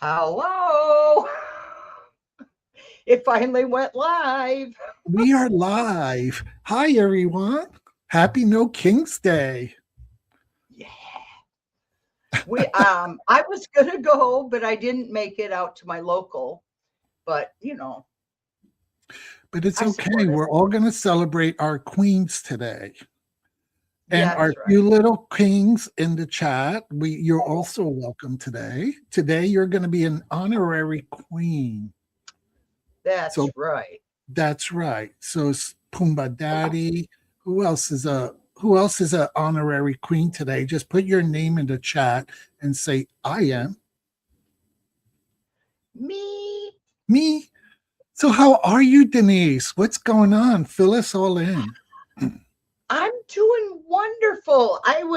Hello. It finally went live. We are live. Hi, everyone. Happy No King's Day. Yeah. I was gonna go, but I didn't make it out to my local. But But it's I okay. support it. We're all going to celebrate our queens today. And Yeah, our that's right. few little kings in the chat, you're also welcome today. Today, you're going to be an honorary queen. That's So right. that's right. So it's Pumbaa Daddy. Who else is a honorary queen today? Just put your name in the chat and say, I am. Me. So how are you, Denise? What's going on? Fill us all in. I'm doing wonderful. I've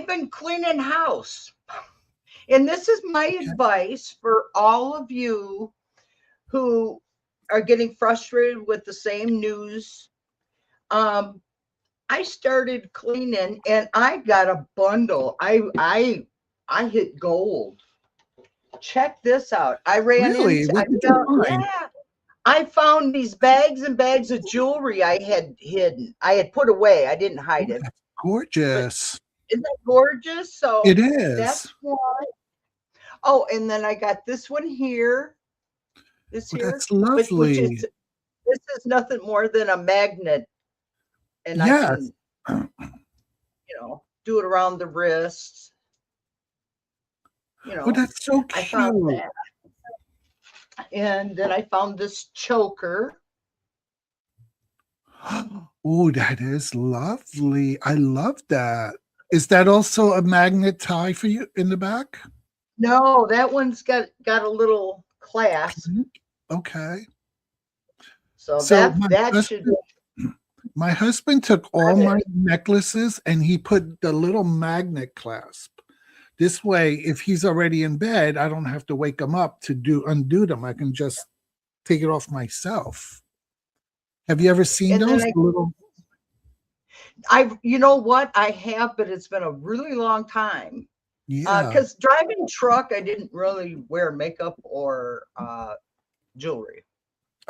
been cleaning house. And this is my advice for all of you who are getting frustrated with the same news. I started cleaning and I got a bundle. I hit gold. Check this out. I ran Really? into What did you find? yeah. I found these bags and bags of jewelry I had hidden. I had put away. I didn't hide it. That's gorgeous. But isn't that gorgeous? So It is. that's one. Oh, and then I got this one here. This here. That's lovely. This is nothing more than a magnet. And yes. I can, do it around the wrists. Oh, that's so cute. I found that. And then I found this choker. Oh, that is lovely. I love that. Is that also a magnet tie for you in the back? No, that one's got a little clasp. Okay. So that should. My husband took all my necklaces and he put the little magnet clasp. This way, if he's already in bed, I don't have to wake him up to undo them. I can just take it off myself. Have you ever seen those? You know what? I have, but it's been a really long time. Yeah. Because driving truck, I didn't really wear makeup or jewelry.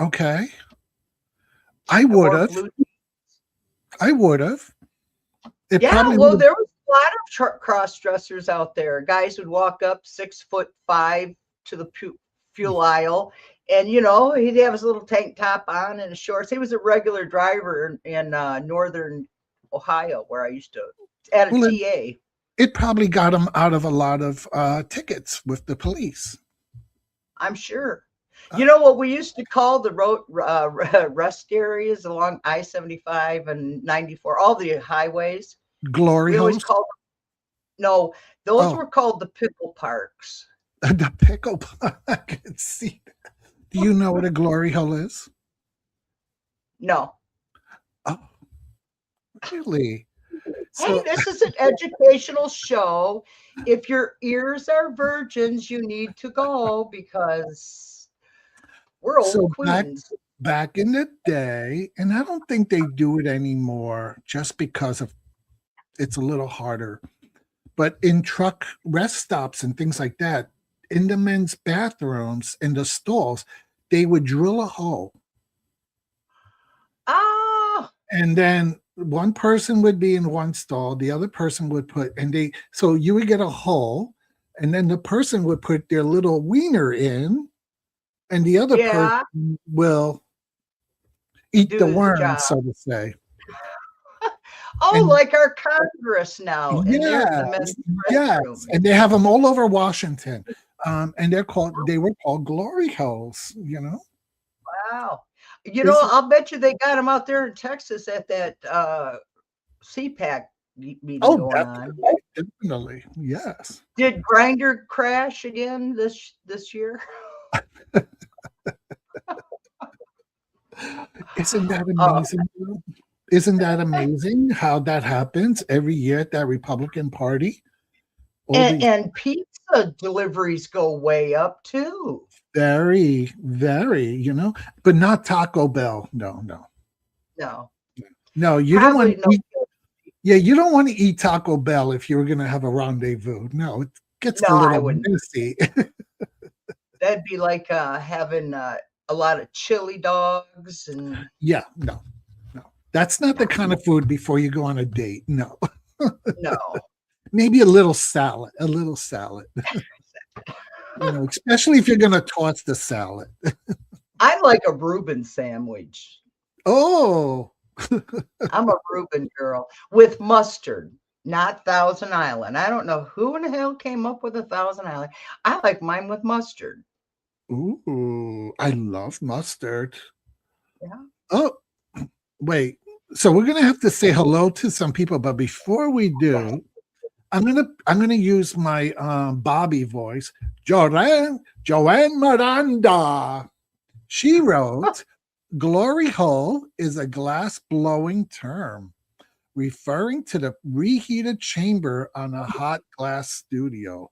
Okay. I would have. Yeah, well, there was a lot of cross-dressers out there. Guys would walk up 6'5" to the fuel aisle, and he'd have his little tank top on and his shorts. He was a regular driver in northern Ohio, where I used to at a TA. It probably got him out of a lot of tickets with the police. I'm sure. You know what we used to call the road rest areas along I-75 and 94, all the highways? Glory holes? No, those were called the pickle parks. The pickle park. I can see that. Do you know what a glory hole is? No. Oh, really? Hey, this is an educational show. If your ears are virgins, you need to go because we're old queens. Back in the day, and I don't think they do it anymore just because of it's a little harder. But in truck rest stops and things like that, in the men's bathrooms, in the stalls, they would drill a hole. And then one person would be in one stall, the other person would so you would get a hole, and then the person would put their little wiener in, and the other person will eat the worm, so to say. Like our Congress now. Yes, and they have them all over Washington. And they were called glory holes, Wow. I'll bet you they got them out there in Texas at that CPAC meeting going on. Definitely, yes. Did Grindr crash again this year? Isn't that amazing? Isn't that amazing how that happens every year at that Republican Party? And pizza deliveries go way up too. Very, very, but not Taco Bell. No. You don't want to eat. Yeah, you don't want to eat Taco Bell if you're going to have a rendezvous. No, gets No, a I little wouldn't. messy. That'd be like having a lot of chili dogs and. Yeah, no. That's not the kind of food before you go on a date. No. No. Maybe a little salad. A little salad. Especially if you're going to toss the salad. I like a Reuben sandwich. Oh. I'm a Reuben girl with mustard, not Thousand Island. I don't know who in the hell came up with a Thousand Island. I like mine with mustard. Ooh, I love mustard. Yeah. Oh, wait. So we're gonna have to say hello to some people, but before we do, I'm gonna use my Bobby voice. Joanne Miranda. She wrote, "Glory hole is a glass blowing term, referring to the reheated chamber on a hot glass studio."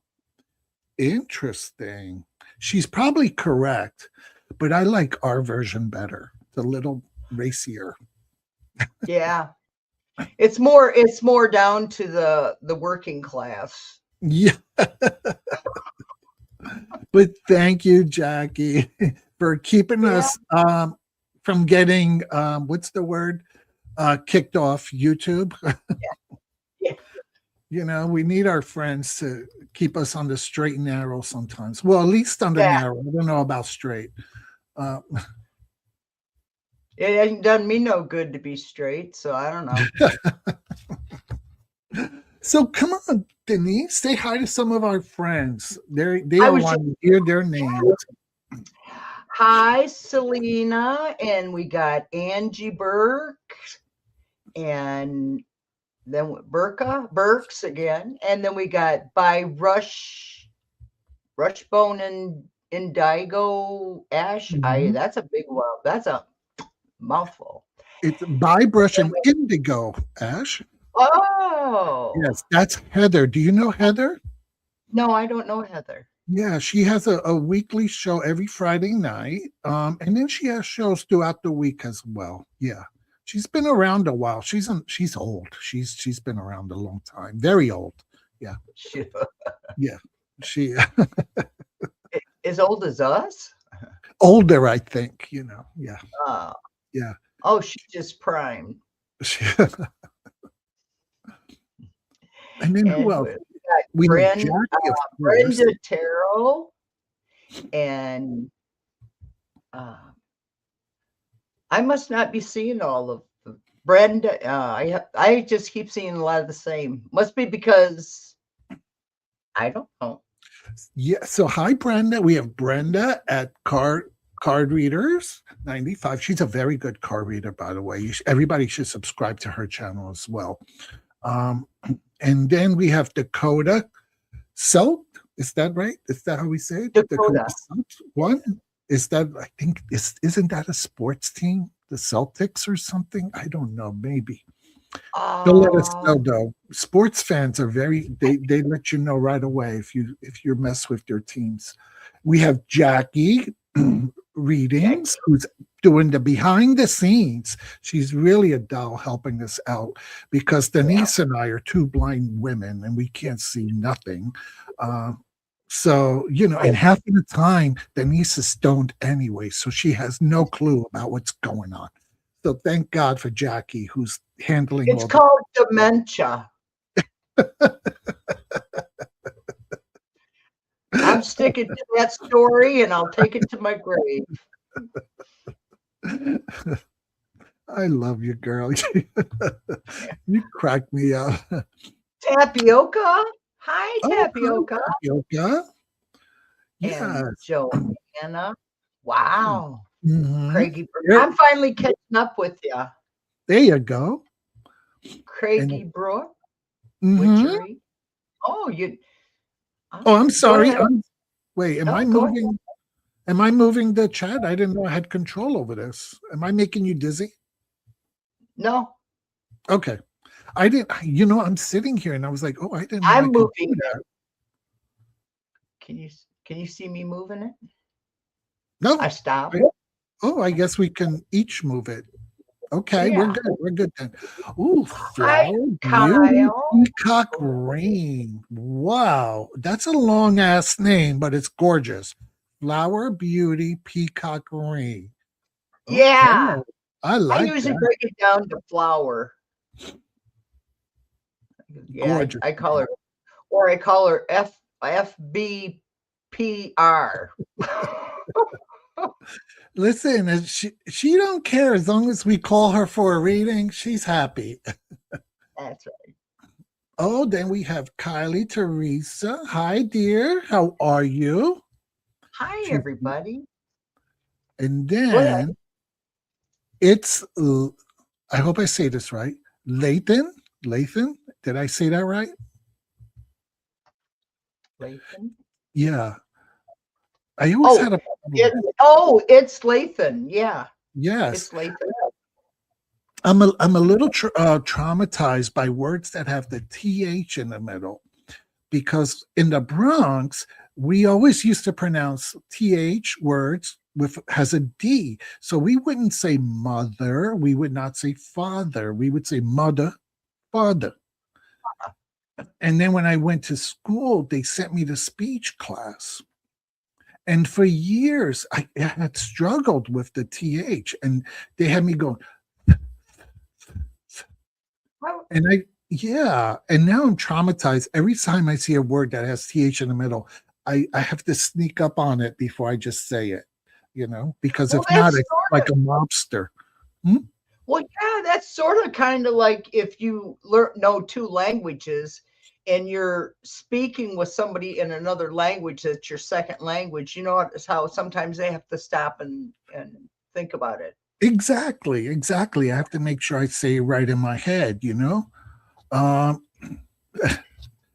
Interesting. She's probably correct, but I like our version better. It's a little racier. Yeah. It's more down to the working class. Yeah. But thank you, Jackie, for keeping us from getting what's the word? Kicked off YouTube. Yeah. We need our friends to keep us on the straight and narrow sometimes. Well, at least on the narrow. I don't know about straight. It hasn't done me no good to be straight, so I don't know. So come on, Denise, say hi to some of our friends. They want to hear their names. Hi, Selena, and we got Angie Burke, and then Burks again, and then we got by Rushbone and Indigo Ash. Mm-hmm. That's a big one. That's a mouthful. It's by Brush and Indigo Ash. Oh, yes, that's Heather. Do you know Heather? No, I don't know Heather. Yeah, she has a weekly show every Friday night, and then she has shows throughout the week as well. Yeah, she's been around a while. She's old. She's been around a long time. Very old. Yeah. Yeah. She as old as us. Older, I think. Yeah. Yeah. Oh, she's just prime. And then who else? We have Brenda Terrell, and I must not be seeing all of them. Brenda. I just keep seeing a lot of the same. Must be because I don't know. Yeah. So hi, Brenda. We have Brenda at Card Readers 95. She's a very good card reader, by the way. Everybody should subscribe to her channel as well. And then we have Dakota Selt. Is that right? Is that how we say it? Dakota Selt. What is that? I think isn't that a sports team? The Celtics or something? I don't know. Maybe. They'll let us know though. Sports fans are they let you know right away if you mess with their teams. We have Jackie Readings, who's doing the behind the scenes. She's really a doll helping us out because Denise and I are two blind women and we can't see nothing. So, and half of the time Denise is stoned anyway, so she has no clue about what's going on. So thank God for Jackie, who's handling it's called dementia. I'm sticking to that story and I'll take it to my grave. I love you, girl. You crack me up. Tapioca. Hi, Tapioca. Tapioca. Yeah. Joanna. Wow. Mm-hmm. Craigie. I'm finally catching up with you. There you go. Craigie Brook. Mm-hmm. Oh, I'm sorry. Wait, am I moving? Am I moving the chat? I didn't know I had control over this. Am I making you dizzy? No. Okay. I didn't. I'm sitting here and I was like, oh, I didn't know I'm moving that. Can you see me moving it? No. I stopped. I guess we can each move it. Okay, we're good. We're good then. Ooh, Hi, Kyle. Peacock Rain. Wow. Wow, that's a long ass name, but it's gorgeous. Flower Beauty Peacock Ring. Yeah. Okay. I I like usually that. break it down to flower. Yeah, Gorgeous. I call her, or I call her FBPR. Listen, she don't care as long as we call her for a reading. She's happy. That's right. Oh, then we have Kylie Teresa. Hi, dear. How are you? Hi, everybody. And then it's, I hope I say this right. Lathan? Lathan? Did I say that right? Lathan? Yeah. I always had a it's Lathan. Yeah. yes. It's Lathan. I'm a little traumatized by words that have the TH in the middle, because in the Bronx, we always used to pronounce TH words has a D. So we wouldn't say mother. We would not say father. We would say mother, father. And then when I went to school, they sent me to speech class. And for years, I had struggled with the TH, and they had me going, and and now I'm traumatized. Every time I see a word that has TH in the middle, I have to sneak up on it before I just say it, because if not, it's like a mobster. Well, yeah, that's sort of kind of like if you know two languages and you're speaking with somebody in another language that's your second language. You know how sometimes they have to stop and think about it. Exactly. I have to make sure I say it right in my head,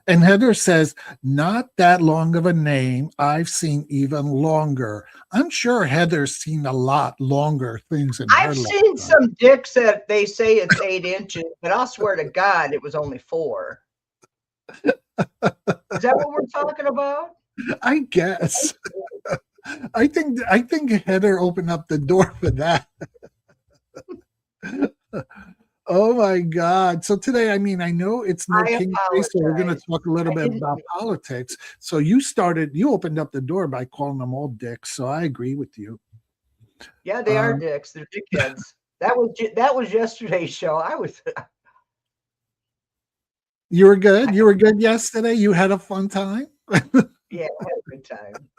And Heather says, not that long of a name. I've seen even longer. I'm sure Heather's seen a lot longer things in her life. I've seen some dicks that they say it's 8 inches, but I'll swear to God, it was only 4. Is that what we're talking about? I guess. I think Heather opened up the door for that. Oh my God. So today, I know it's no King Day, so we're going to talk a little bit about politics. So you opened up the door by calling them all dicks. So I agree with you. Yeah, they are dicks. They're dickheads. That was yesterday's show. You were good? You were good yesterday? You had a fun time? Yeah, I had a good time.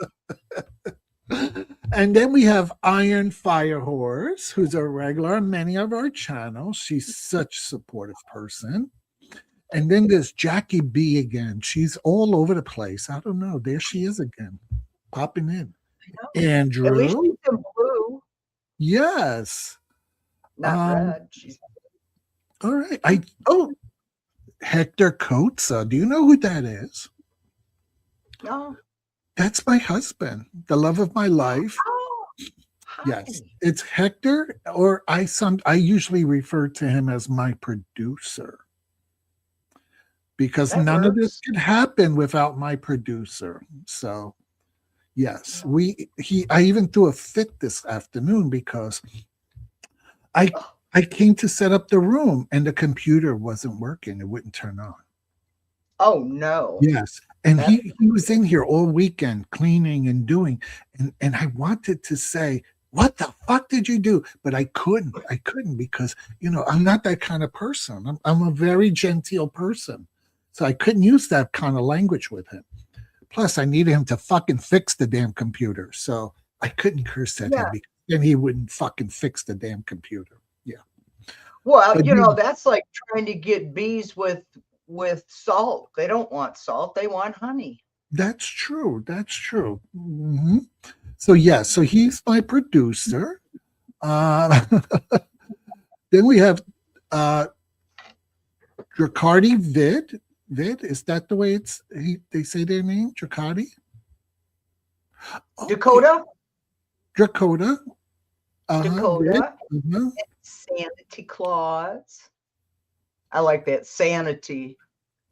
And then we have Iron Fire Horse, who's a regular on many of our channels. She's such a supportive person. And then there's Jackie B again. She's all over the place. I don't know. There she is again, popping in. Andrew. At least she's in blue. Yes. Not red. She's all right. Hector Coates. Do you know who that is? No. That's my husband, the love of my life. Oh, yes, it's Hector, or I usually refer to him as my producer, because none of this could happen without my producer. So, yes, I even threw a fit this afternoon because I came to set up the room and the computer wasn't working; it wouldn't turn on. Oh no! Yes. And he was in here all weekend cleaning and doing, and I wanted to say, what the fuck did you do? But I couldn't because, I'm not that kind of person. I'm a very genteel person. So I couldn't use that kind of language with him. Plus, I needed him to fucking fix the damn computer. So I couldn't curse at him because then he wouldn't fucking fix the damn computer. Yeah. Well, but, that's like trying to get bees with salt. They don't want salt, they want honey. That's true. Mm-hmm. So he's my producer. Then we have Dracardi Vid. Is that the way they say their name? Dracardi? Dakota? Dakota. Dakota. Sanity Claus. I like that, Sanity.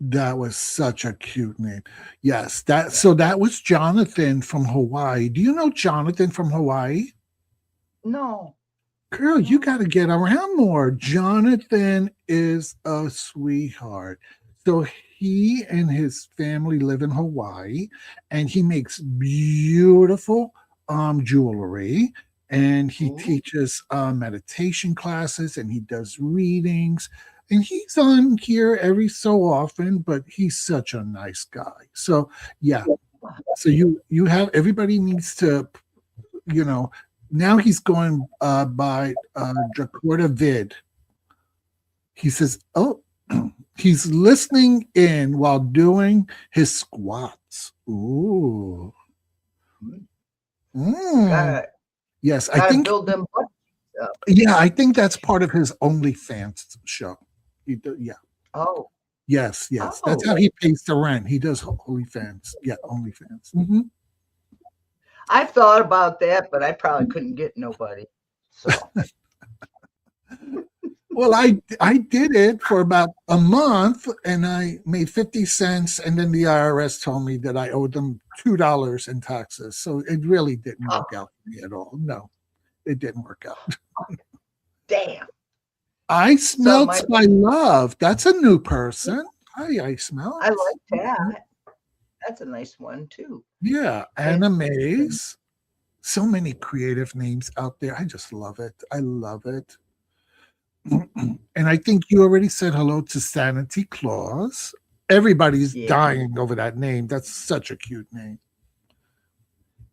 That was such a cute name. Yes, that was Jonathan from Hawaii. Do you know Jonathan from Hawaii? No. Girl, you got to get around more. Jonathan is a sweetheart. So he and his family live in Hawaii, and he makes beautiful jewelry, and he teaches meditation classes, and he does readings, and he's on here every so often, but he's such a nice guy. So yeah, so you have, everybody needs to, you know, now he's going by Jakarta Vid. He says, oh, he's listening in while doing his squats. Ooh. Yes, I think build them up. Yeah, I think that's part of his OnlyFans show. Yeah. Oh. Yes. That's how he pays the rent. He does OnlyFans. Yeah, OnlyFans. I thought about that, but I probably couldn't get nobody. So well, I did it for about a month, and I made 50 cents, and then the IRS told me that I owed them $2 in taxes. So it really didn't work out for me at all. No, it didn't work out. Damn. I Smelt My Love. That's a new person. Hi, I Smelt. I like that. That's a nice one too. Yeah, Animes. So many creative names out there. I just love it. I love it. And I think you already said hello to Sanity Claus. Everybody's dying over that name. That's such a cute name.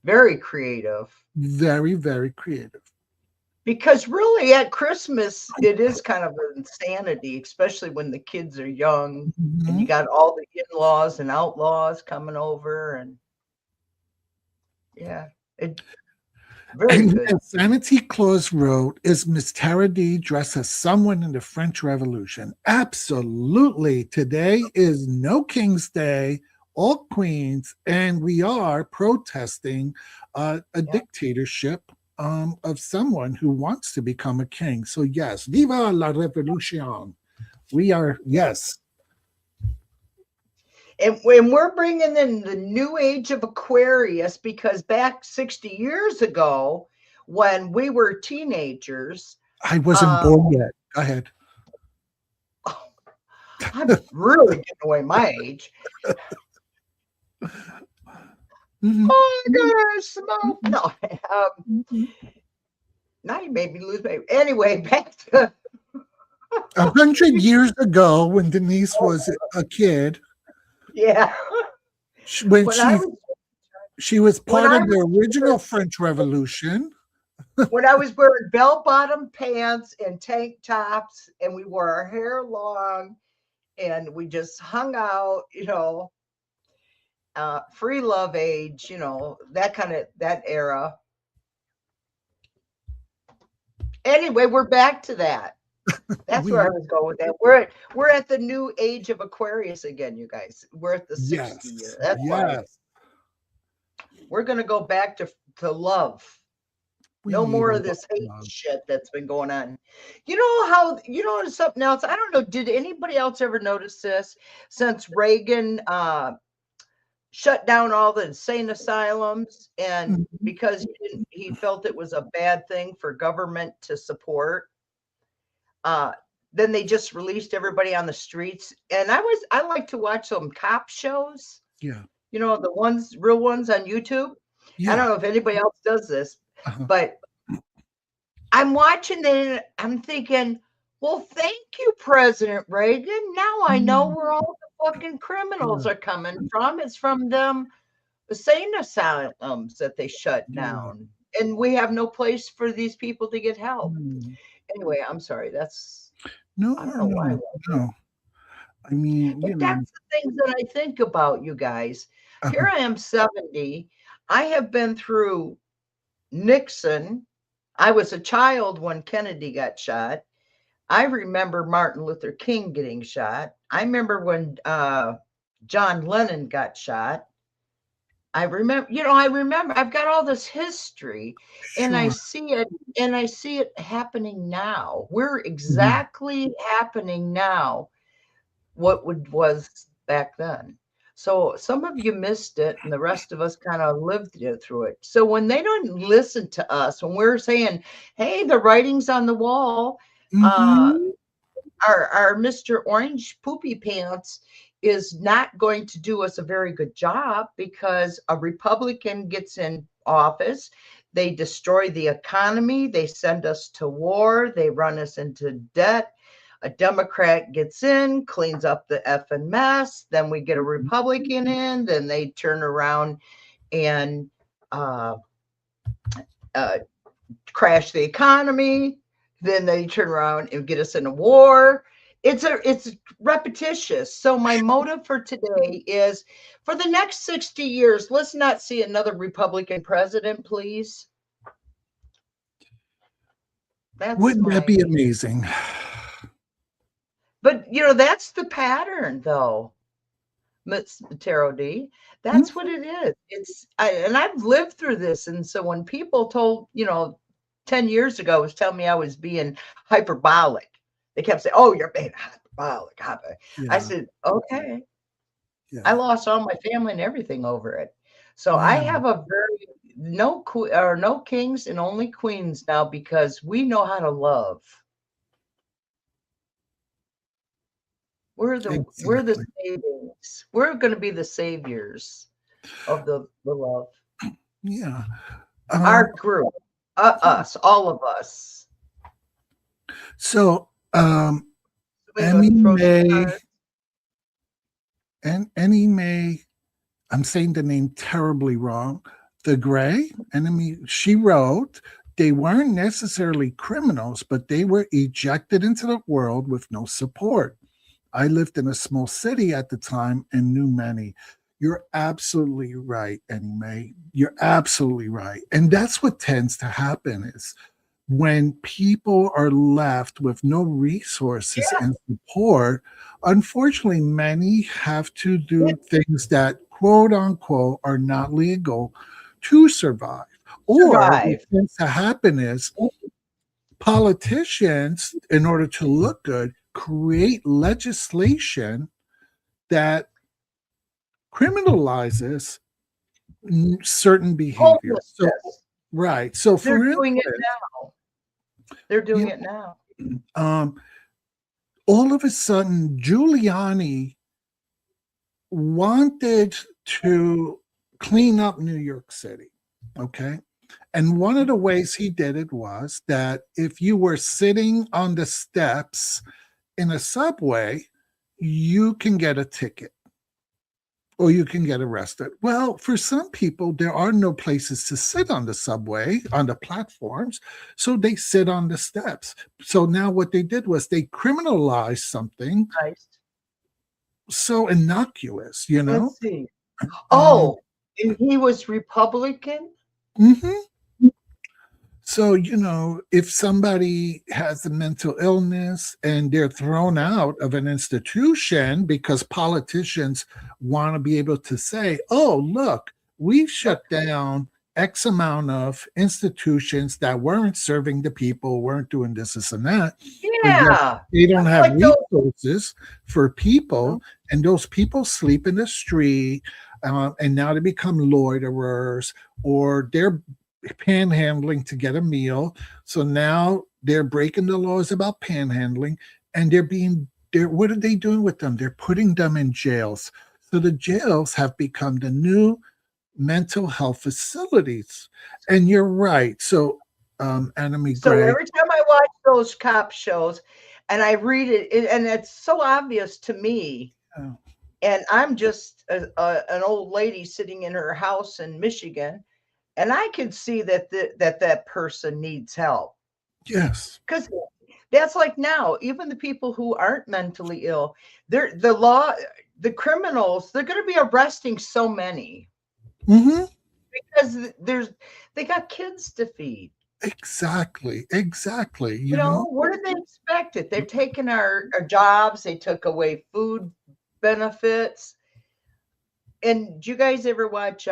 Very creative. Very, very creative. Because really at Christmas, it is kind of an insanity, especially when the kids are young and you got all the in-laws and outlaws coming over. And yeah, very good. Sanity Claus wrote, is Miss Taradi dressed as someone in the French Revolution? Absolutely. Today is no King's Day, all queens, and we are protesting a dictatorship of someone who wants to become a king. So yes, viva la revolution. We are, yes. And when we're bringing in the new age of Aquarius, because back 60 years ago, when we were teenagers, I wasn't born yet. Go ahead. I'm really getting away my age. Oh my gosh, smoke. No. Now you made me lose my. Anyway, back to 100 years ago when Denise was a kid. Yeah. When she was part of the original French Revolution. When I was wearing bell-bottom pants and tank tops, and we wore our hair long, and we just hung out, free love age, that era. Anyway, we're back to that. That's where I was going with that. We're at the new age of Aquarius again, you guys. We're at the 60 year. That's why we're gonna go back to love. No more of this hate shit that's been going on. Something else? I don't know. Did anybody else ever notice this? Since Reagan shut down all the insane asylums, and because he felt it was a bad thing for government to support, then they just released everybody on the streets. And I like to watch some cop shows. Yeah. The real ones on YouTube. Yeah. I don't know if anybody else does this, but I'm watching it and I'm thinking, well, thank you, President Reagan. Now I know where all the fucking criminals are coming from. It's from them insane asylums that they shut down. And we have no place for these people to get help. Anyway, I'm sorry. That's no. I mean, that's the things that I think about, you guys. Here I am, 70. I have been through Nixon. I was a child when Kennedy got shot. I remember Martin Luther King getting shot. I remember when John Lennon got shot. I remember, I've got all this history, and I see it happening now. We're exactly happening now what was back then. So some of you missed it, and the rest of us kind of lived through it. So when they don't listen to us, when we're saying, hey, the writing's on the wall, our Mr. Orange Poopy Pants is not going to do us a very good job, because a Republican gets in office, they destroy the economy, they send us to war, they run us into debt. A Democrat gets in, cleans up the effing mess, then we get a Republican in, then they turn around and crash the economy, then they turn around and get us in a war. It's repetitious. So my motive for today is, for the next 60 years, let's not see another Republican president, please. Wouldn't that be amazing? But that's the pattern, though, Miss Tarot D. That's what it is. And I've lived through this. And so when people told, 10 years ago was telling me I was being hyperbolic, they kept saying, "Oh, you're being hyperbolic." Yeah. I said, okay. Yeah. I lost all my family and everything over it. So I have a no kings and only queens now, because we know how to love. We're the saviors. We're going to be the saviors of the love. Yeah. Our group, us, all of us. So, Annie Mae, I'm saying the name terribly wrong. The Gray, she wrote, they weren't necessarily criminals, but they were ejected into the world with no support. I lived in a small city at the time and knew many. You're absolutely right, Annie Mae. You're absolutely right. And that's what tends to happen, is when people are left with no resources and support, unfortunately, many have to do things that, quote unquote, are not legal to survive. Or what tends to happen is politicians, in order to look good, create legislation that criminalizes certain behaviors. So, right. So they're doing it now. They're doing it now. All of a sudden, Giuliani wanted to clean up New York City. Okay. And one of the ways he did it was that if you were sitting on the steps in a subway, you can get a ticket or you can get arrested. Well, for some people, there are no places to sit on the subway, on the platforms, so they sit on the steps. So now what they did was they criminalized something so innocuous, Let's see. And he was Republican? Mm-hmm. So, if somebody has a mental illness and they're thrown out of an institution because politicians want to be able to say, oh, look, we've shut down X amount of institutions that weren't serving the people, weren't doing this and that. Yeah. They don't have resources for people, and those people sleep in the street, and now they become loiterers, or they're panhandling to get a meal. So now they're breaking the laws about panhandling, and what are they doing with them? They're putting them in jails. So the jails have become the new mental health facilities. And you're right. So Annie so Gray, every time I watch those cop shows and I read it, and it's so obvious to me. And I'm just an old lady sitting in her house in Michigan, and I can see that person needs help. Yes. Because that's like now, even the people who aren't mentally ill, the criminals, they're going to be arresting so many. Mm-hmm. Because they got kids to feed. Exactly. You know, what did they expect it? They've taken our jobs, they took away food benefits. And do you guys ever watch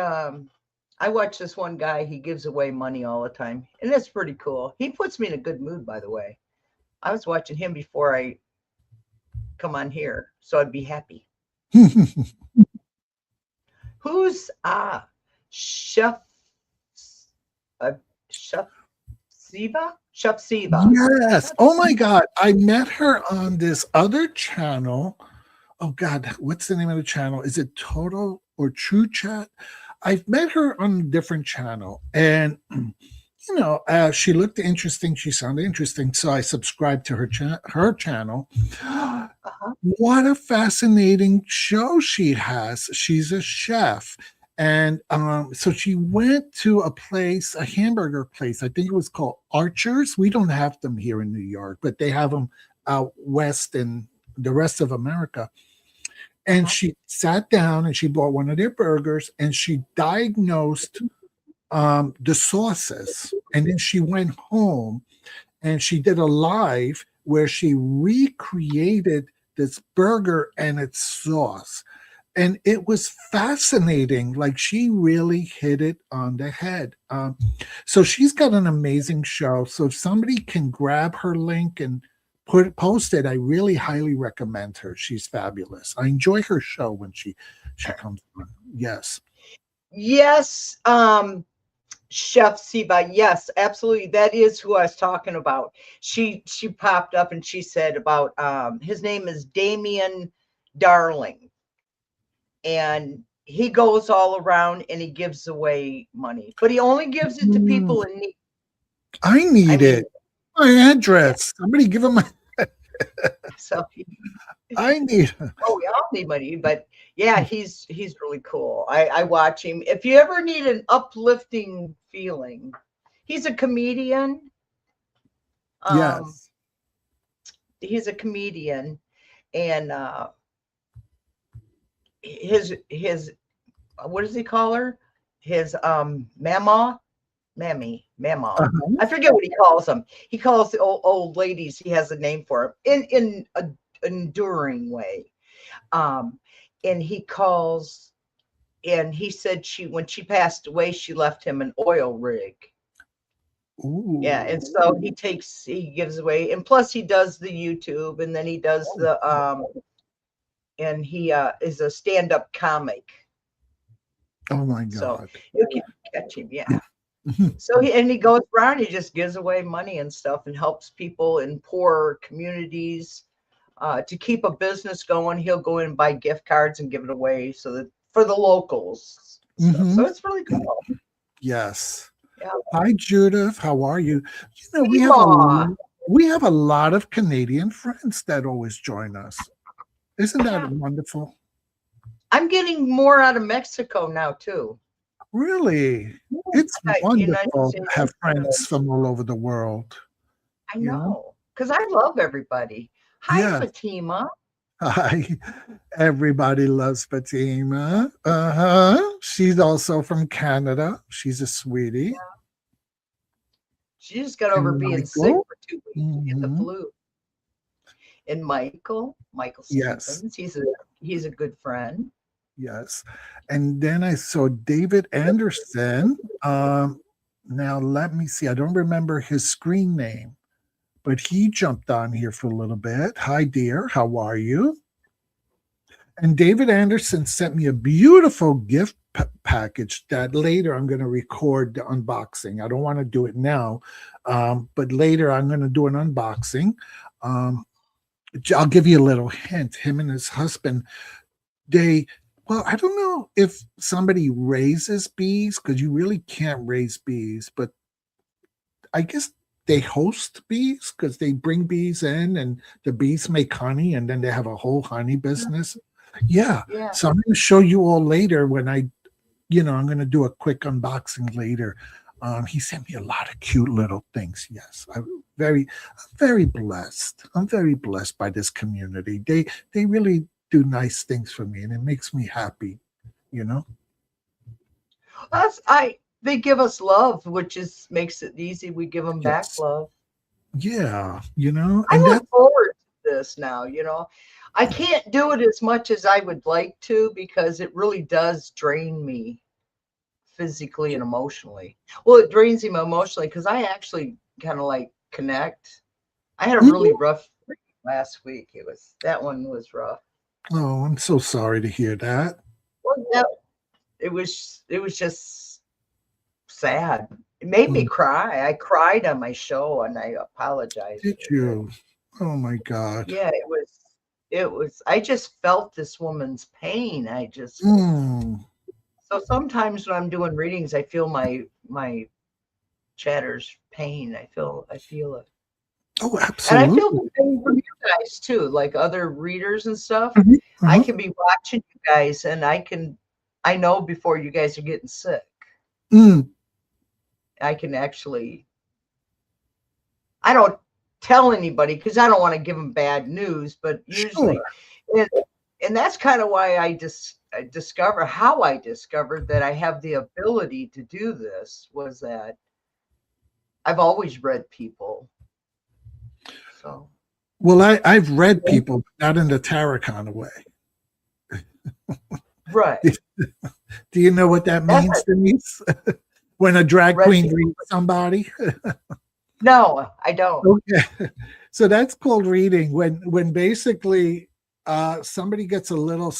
I watch this one guy, he gives away money all the time, and it's pretty cool. He puts me in a good mood, by the way. I was watching him before I come on here, so I'd be happy. Who's Chef Chef Siva. Yes. Oh my God. I met her on this other channel. Oh God, what's the name of the channel? Is it Total or True Chat? I've met her on a different channel, and she looked interesting. She sounded interesting, so I subscribed to her channel. Uh-huh. What a fascinating show she has. She's a chef. And so she went to a hamburger place. I think it was called Archer's. We don't have them here in New York, but they have them out west and the rest of America. And she sat down and she bought one of their burgers and she diagnosed the sauces. And then she went home and she did a live where she recreated this burger and its sauce. And it was fascinating. Like, she really hit it on the head. So she's got an amazing show. So if somebody can grab her link and post it, I really highly recommend her. She's fabulous. I enjoy her show when she comes on. Yes. Yes. Chef Siva. Yes, absolutely. That is who I was talking about. She popped up and she said about his name is Damien Darling. And he goes all around and he gives away money, but he only gives it to people in need. I need it. My address. Yeah. Somebody give him my. So I need. Oh, we all need money, but yeah, he's really cool. I watch him. If you ever need an uplifting feeling, he's a comedian. Yes, he's a comedian, and his what does he call her? His mammy. Uh-huh. I forget what he calls them. He calls the old ladies. He has a name for them in an enduring way. And he calls, and he said when she passed away, she left him an oil rig. Ooh. Yeah, and so he gives away, and plus he does the YouTube, and then he does and he is a stand-up comic. Oh my God! So you can catch him, yeah. So he goes around, he just gives away money and stuff and helps people in poor communities to keep a business going. He'll go in and buy gift cards and give it away for the locals. So it's really cool. Yes. Yeah. Hi, Judith. How are you? We have a lot of Canadian friends that always join us. Isn't that wonderful? I'm getting more out of Mexico now too. Really? It's wonderful to have friends from all over the world. I know, because I love everybody. Hi, Fatima. Hi. Everybody loves Fatima. She's also from Canada. She's a sweetie. Yeah. She just got over being sick for 2 weeks to get the flu. And Michael Stevens, he's a good friend. Yes. And then I saw David Anderson. Now let me see. I don't remember his screen name, but he jumped on here for a little bit. Hi, dear. How are you? And David Anderson sent me a beautiful gift package that later I'm going to record the unboxing. I don't want to do it now, but later I'm going to do an unboxing. I'll give you a little hint. Him and his husband, well, I don't know if somebody raises bees, because you really can't raise bees, but I guess they host bees because they bring bees in and the bees make honey and then they have a whole honey business. Yeah. So I'm going to show you all later when I'm going to do a quick unboxing later. He sent me a lot of cute little things. Yes. I'm very blessed. I'm very blessed by this community. They really do nice things for me and it makes me happy, They give us love, which makes it easy. We give them back love. Yeah. I look forward to this now, I can't do it as much as I would like to because it really does drain me physically and emotionally. Well, it drains him emotionally because I actually kind of like connect. I had a really rough week last week. That one was rough. Oh, I'm so sorry to hear that. Well, it was just sad. It made me cry. I cried on my show, and I apologize. Did you? Oh my God. Yeah, it was, I just felt this woman's pain. So sometimes when I'm doing readings, I feel my chatter's pain. I feel it. Oh, And I absolutely. feel the same from you guys too, like other readers and stuff. Mm-hmm. I can be watching you guys, and I know before you guys are getting sick. I can actually, I don't tell anybody because I don't want to give them bad news, but usually, and that's kind of why I discovered that I have the ability to do this, was that I've always read people. So, well, I've read people, but not in the tarot kind of way. right. Do you know what that means, Denise? When a drag queen reads somebody? No, I don't. Okay. So that's called reading, when basically somebody gets a little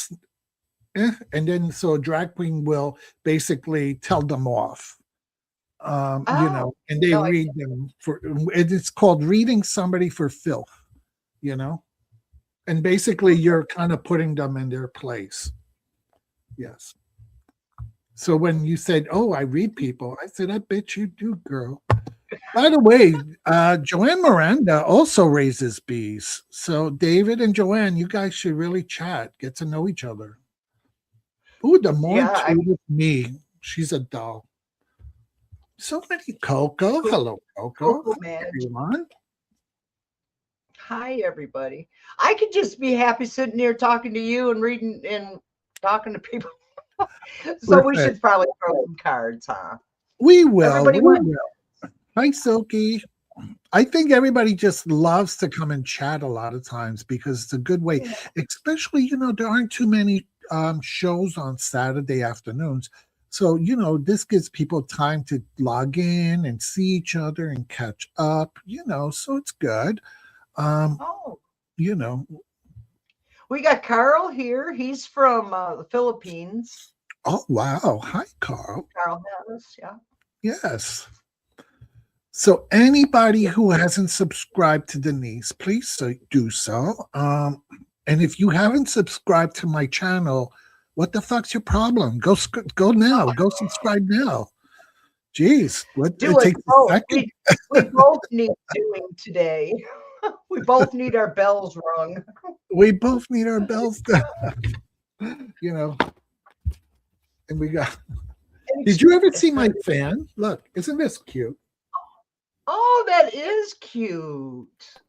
and then so a drag queen will basically tell them off. And they read them for, it's called reading somebody for filth, and basically you're kind of putting them in their place. Yes. So when you said, "Oh, I read people," I said, "I bet you do, girl." By the way, Joanne Miranda also raises bees. So David and Joanne, you guys should really chat, get to know each other. Ooh, the more with me. She's a doll. So many Coco. Hello, Coco. Hi, everyone. Hi, everybody. I could just be happy sitting here talking to you and reading and talking to people. So we should probably throw some cards, huh? We will. Hi, Silky. I think everybody just loves to come and chat a lot of times because it's a good way, especially, there aren't too many shows on Saturday afternoons. So, this gives people time to log in and see each other and catch up, so it's good. We got Carl here. He's from the Philippines. Oh, wow. Hi, Carl. Carl Harris, yeah. Yes. So anybody who hasn't subscribed to Denise, please do so. And if you haven't subscribed to my channel, what the fuck's your problem? Go now. Go subscribe now. Jeez, it takes a second. We both need doing today. We both need our bells rung. We both need our bells done. And we got. Did you ever see my fan? Look, isn't this cute? Oh, that is cute.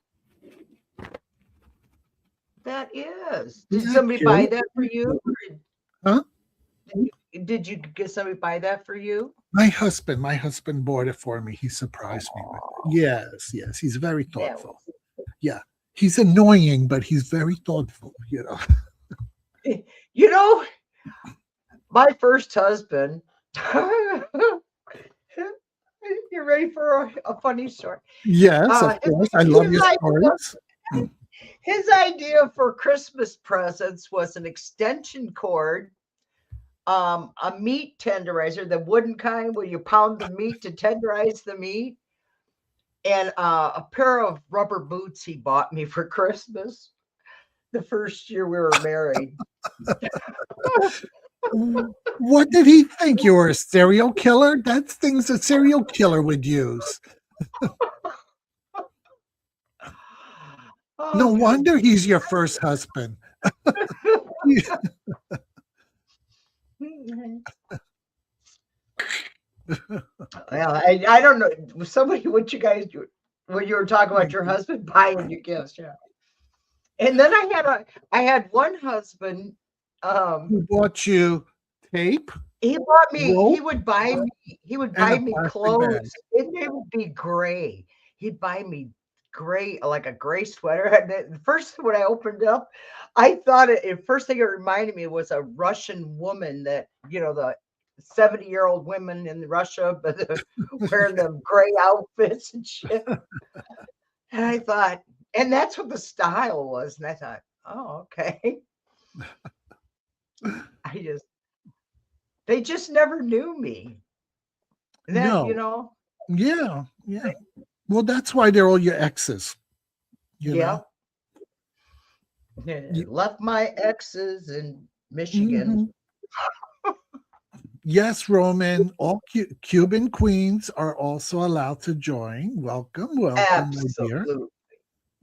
That is. Did somebody buy that for you? Huh? Did you get somebody buy that for you? My husband bought it for me. He surprised me with it. Yes. He's very thoughtful. Yeah. He's annoying, but he's very thoughtful, My first husband. You ready for a funny story? Yes, of course. I love your stories. His idea for Christmas presents was an extension cord, a meat tenderizer, the wooden kind where you pound the meat to tenderize the meat, and a pair of rubber boots he bought me for Christmas the first year we were married. What did he think? You were a serial killer? That's things a serial killer would use. No wonder he's your first husband. Well, I don't know. Somebody, what you guys do when you were talking about your husband buying you gifts, yeah. And then I had one husband. Who bought you tape? He bought me. Rope? He would buy me clothes. It would be gray. He'd buy me gray, like a gray sweater. And the first when I opened up, I thought first thing it reminded me was a Russian woman that the 70-year-old women in Russia, but wearing the gray outfits and shit. And I thought, and that's what the style was. And I thought, oh, okay. They just never knew me. Then, Yeah, yeah. Well, that's why they're all your exes. You know. Yeah. Left my exes in Michigan. Mhm. Yes, Roman. All Cuban queens are also allowed to join. Welcome, welcome, my dear. Absolutely.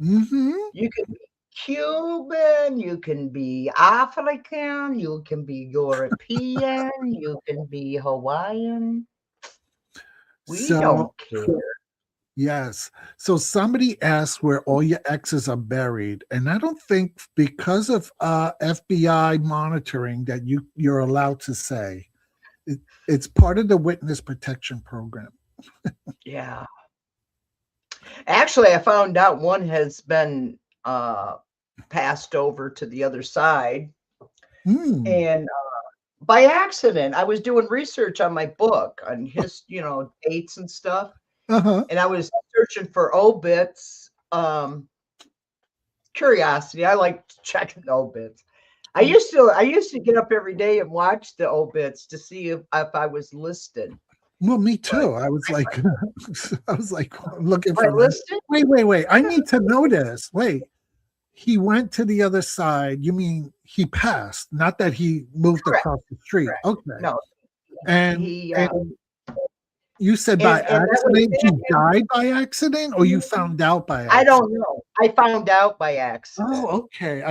Mm-hmm. You can be Cuban, you can be African, you can be European, you can be Hawaiian. We don't care. Yes. So somebody asked where all your exes are buried, and I don't think because of FBI monitoring that you're allowed to say. It's part of the witness protection program. Yeah. Actually, I found out one has been passed over to the other side. And by accident, I was doing research on my book on his, dates and stuff. And I was searching for obits. Curiosity. I like checking the obits. I used to get up every day and watch the obits to see if I was listed. Well, me too. I was like, looking for listed. Wait. I need to know this. Wait, he went to the other side. You mean he passed, not that he moved across the street? Correct. Okay. No. And you said by accident he died by accident, or you found out by accident? I don't know. I found out by accident. Oh, okay.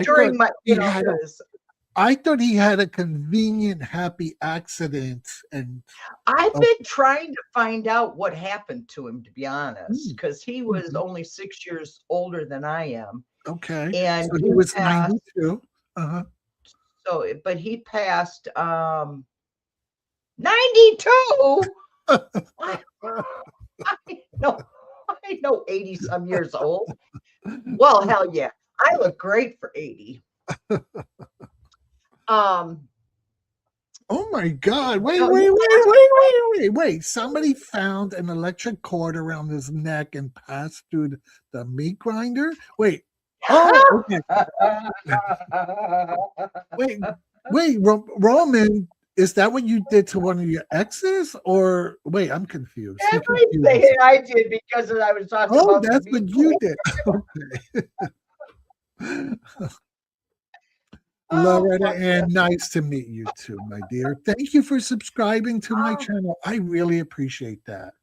I thought he had a convenient, happy accident. And I've been trying to find out what happened to him, to be honest, because he was only 6 years older than I am. Okay. And so he was 92. So, but he passed 92. I know 80 some years old. Well, hell yeah. I look great for 80. Oh my God. Wait. Somebody found an electric cord around his neck and passed through the meat grinder? Wait. Oh, okay. Wait, Roman, is that what you did to one of your exes? Or wait, I'm confused. Everything I did because I was talking about. Oh, that's what you did. Okay. Loretta Ann, nice to meet you too, my dear. Thank you for subscribing to my channel. I really appreciate that.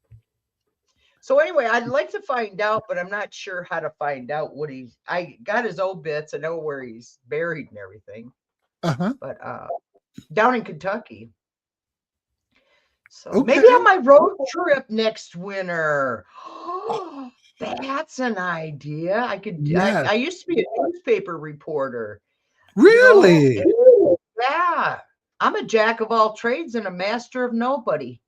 So anyway, I'd like to find out, but I'm not sure how to find out what I got his obits. I know where he's buried and everything. But down in Kentucky. So maybe on my road trip next winter. That's an idea. I could. Yes. I used to be a newspaper reporter. Really? Yeah. I'm a jack of all trades and a master of nobody.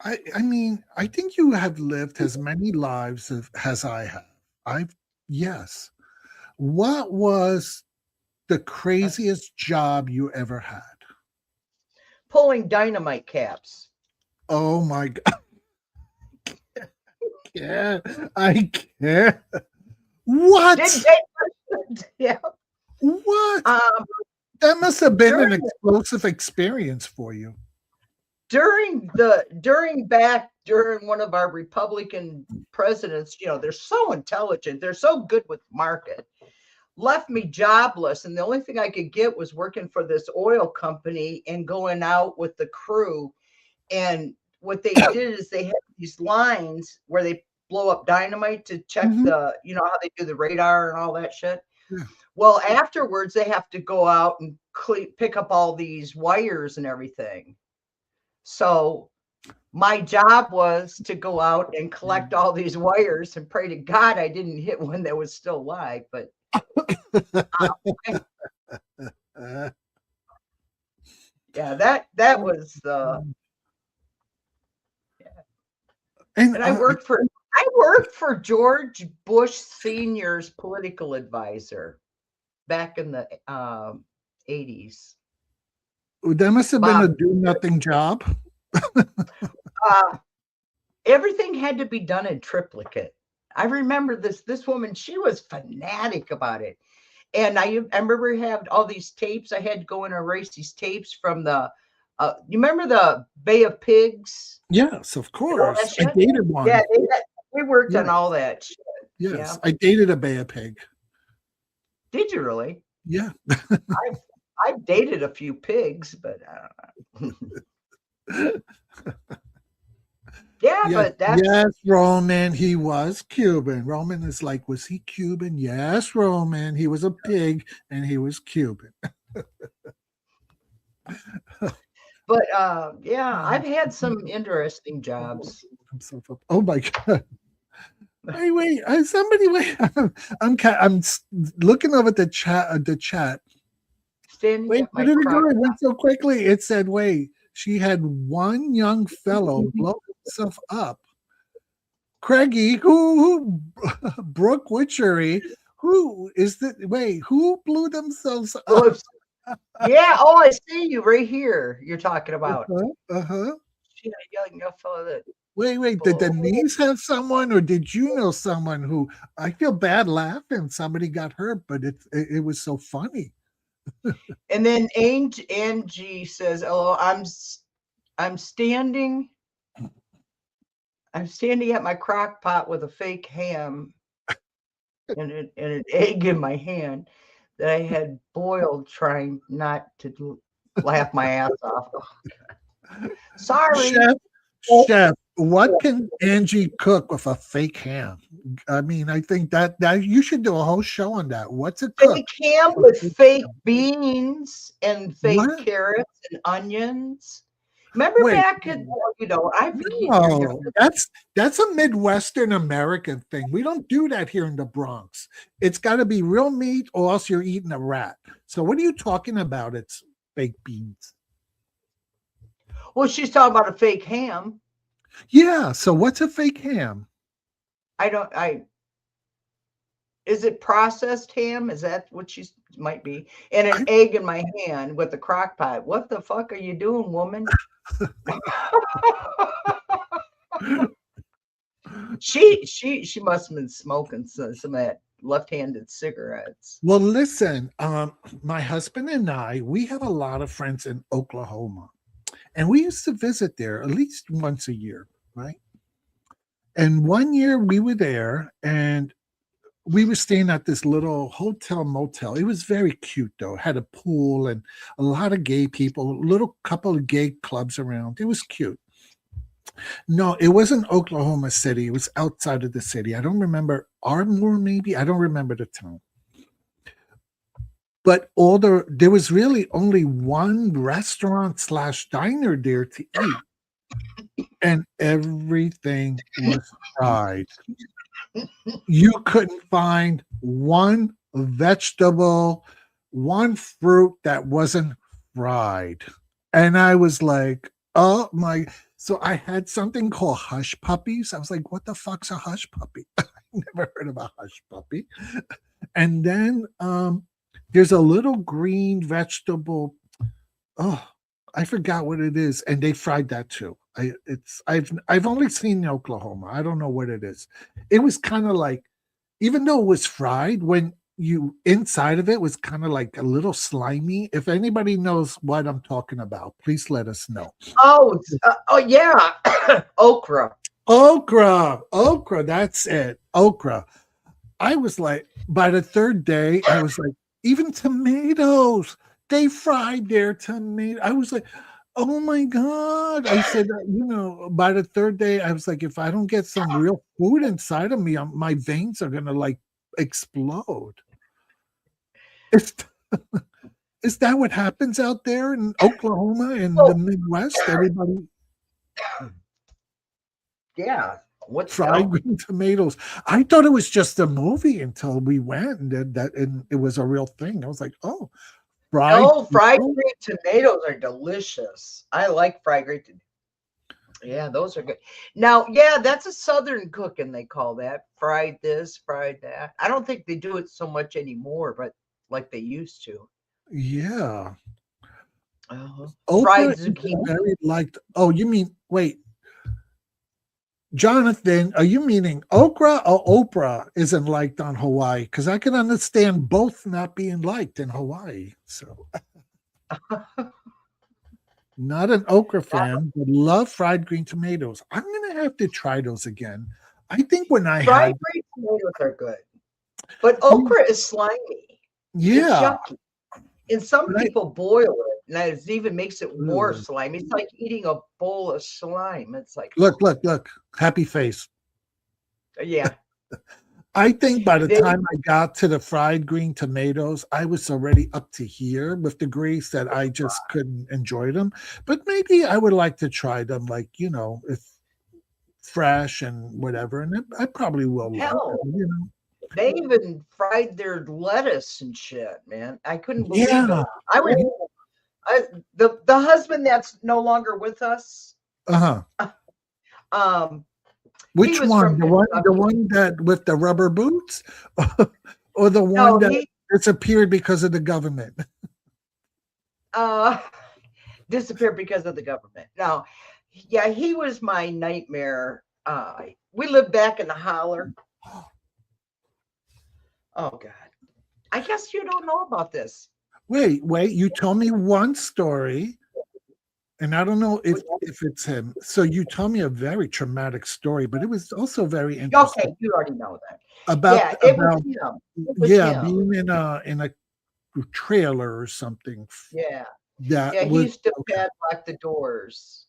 I mean, I think you have lived as many lives as I have. Yes. What was the craziest job you ever had? Pulling dynamite caps. Oh my God. I can't. What? Yeah. What? That must have been an explosive experience for you. During one of our Republican presidents, they're so intelligent, they're so good with market, left me jobless, and the only thing I could get was working for this oil company and going out with the crew. And what they did is they had these lines where they blow up dynamite to check the, how they do the radar and all that shit. Yeah. Well, afterwards they have to go out and pick up all these wires and everything. So my job was to go out and collect all these wires and pray to God I didn't hit one that was still live. But yeah, that was the. And I worked for George Bush Sr.'s political advisor back in the 80s. That must have been a do-nothing job. Everything had to be done in triplicate. I remember this woman, she was fanatic about it. And I remember having all these tapes. I had to go and erase these tapes from the You remember the Bay of Pigs? Yes, of course. I dated one. Yeah, we worked on all that shit. Yes, yeah. I dated a Bay of Pig. Did you really? Yeah. I've dated a few pigs, but I don't know. Yeah, but that's... Yes, Roman, he was Cuban. Roman is like, was he Cuban? Yes, Roman, he was a pig and he was Cuban. But yeah, I've had some interesting jobs. Oh my God. Wait, somebody wait. I'm looking over the chat. Wait, where did it go? It went so quickly. It said, wait, she had one young fellow blow himself up. Craigie, who Brooke Witchery, who is that? Wait, who blew themselves up? Yeah, oh, I see you right here. You're talking about. She had a young fellow that... Wait, did Denise have someone, or did you know someone who... I feel bad laughing. Somebody got hurt, but it was so funny. And then Angie says, "Oh, I'm standing at my crock pot with a fake ham and an egg in my hand that I had boiled, trying not to laugh my ass off." Oh, sorry, Chef. What can Angie cook with a fake ham? I mean, I think that you should do a whole show on that. What's a fake ham with fake beans and fake carrots and onions? Remember back in, that's a Midwestern American thing. We don't do that here in the Bronx. It's got to be real meat, or else you're eating a rat. So what are you talking about? It's fake beans. Well, she's talking about a fake ham. Yeah. So what's a fake ham? Is it processed ham? Is that what she might be? And an egg in my hand with a crock pot. What the fuck are you doing, woman? She must have been smoking some of that left-handed cigarettes. Well, listen, my husband and I, we have a lot of friends in Oklahoma, and we used to visit there at least once a year, right? And one year we were there, and we were staying at this little hotel motel. It was very cute, though. It had a pool and a lot of gay people, a little couple of gay clubs around. It was cute. No, it wasn't Oklahoma City. It was outside of the city. I don't remember. Ardmore, maybe? I don't remember the town. But there was really only one restaurant / diner there to eat. And everything was fried. You couldn't find one vegetable, one fruit that wasn't fried. And I was like, oh my. So I had something called hush puppies. I was like, what the fuck's a hush puppy? I never heard of a hush puppy. And then there's a little green vegetable. Oh, I forgot what it is. And they fried that too. I've only seen in Oklahoma. I don't know what it is. It was kind of like, even though it was fried, when you inside of it was kind of like a little slimy. If anybody knows what I'm talking about, please let us know. Oh yeah, okra. That's it. Okra. I was like, by the third day, I was like, even tomatoes, they fried their tomato. I was like, oh my God. I said, by the third day, I was like, if I don't get some real food inside of me, my veins are going to like explode. Is that what happens out there in Oklahoma and the Midwest? Everybody. Yeah. What's fried green tomatoes? I thought it was just a movie until we went and it was a real thing. I was like, oh, fried green tomatoes are delicious. I like fried green tomatoes. Yeah, those are good. Now, yeah, that's a Southern cooking, they call that. Fried this, fried that. I don't think they do it so much anymore, but like they used to. Yeah. Fried zucchini. Very liked. Oh, you mean, wait. Jonathan, are you meaning okra or Oprah isn't liked on Hawaii? Because I can understand both not being liked in Hawaii. So Not an okra fan, but love fried green tomatoes. I'm gonna have to try those again. I think when I Fried had green tomatoes are good, but okra is slimy. It's yeah, yucky. And some but I people boil it, and it even makes it more ugh. slimy. It's like eating a bowl of slime. It's like, Look, happy face. yeah. I think by the They, time I got to the fried green tomatoes, I was already up to here with the grease that I just couldn't enjoy them. But maybe I would like to try them, like, if fresh and whatever. And I probably will love hell, them. they even fried their lettuce and shit, man. I couldn't believe Yeah. it. The husband that's no longer with us, Uh huh. um, he Which was one? from The one, the Kentucky. one that with the rubber boots, or the one No, that he disappeared because of the government? uh disappeared because of the government. No, yeah, he was my nightmare. We lived back in the holler. Oh God. I guess you don't know about this. Wait. You told me one story, and I don't know if it's him. So you told me a very traumatic story, but it was also very Okay, interesting you already know that. about Yeah, it was him. It was yeah, him. being in a trailer or something. Yeah. That Yeah, he was used to okay. padlock the doors.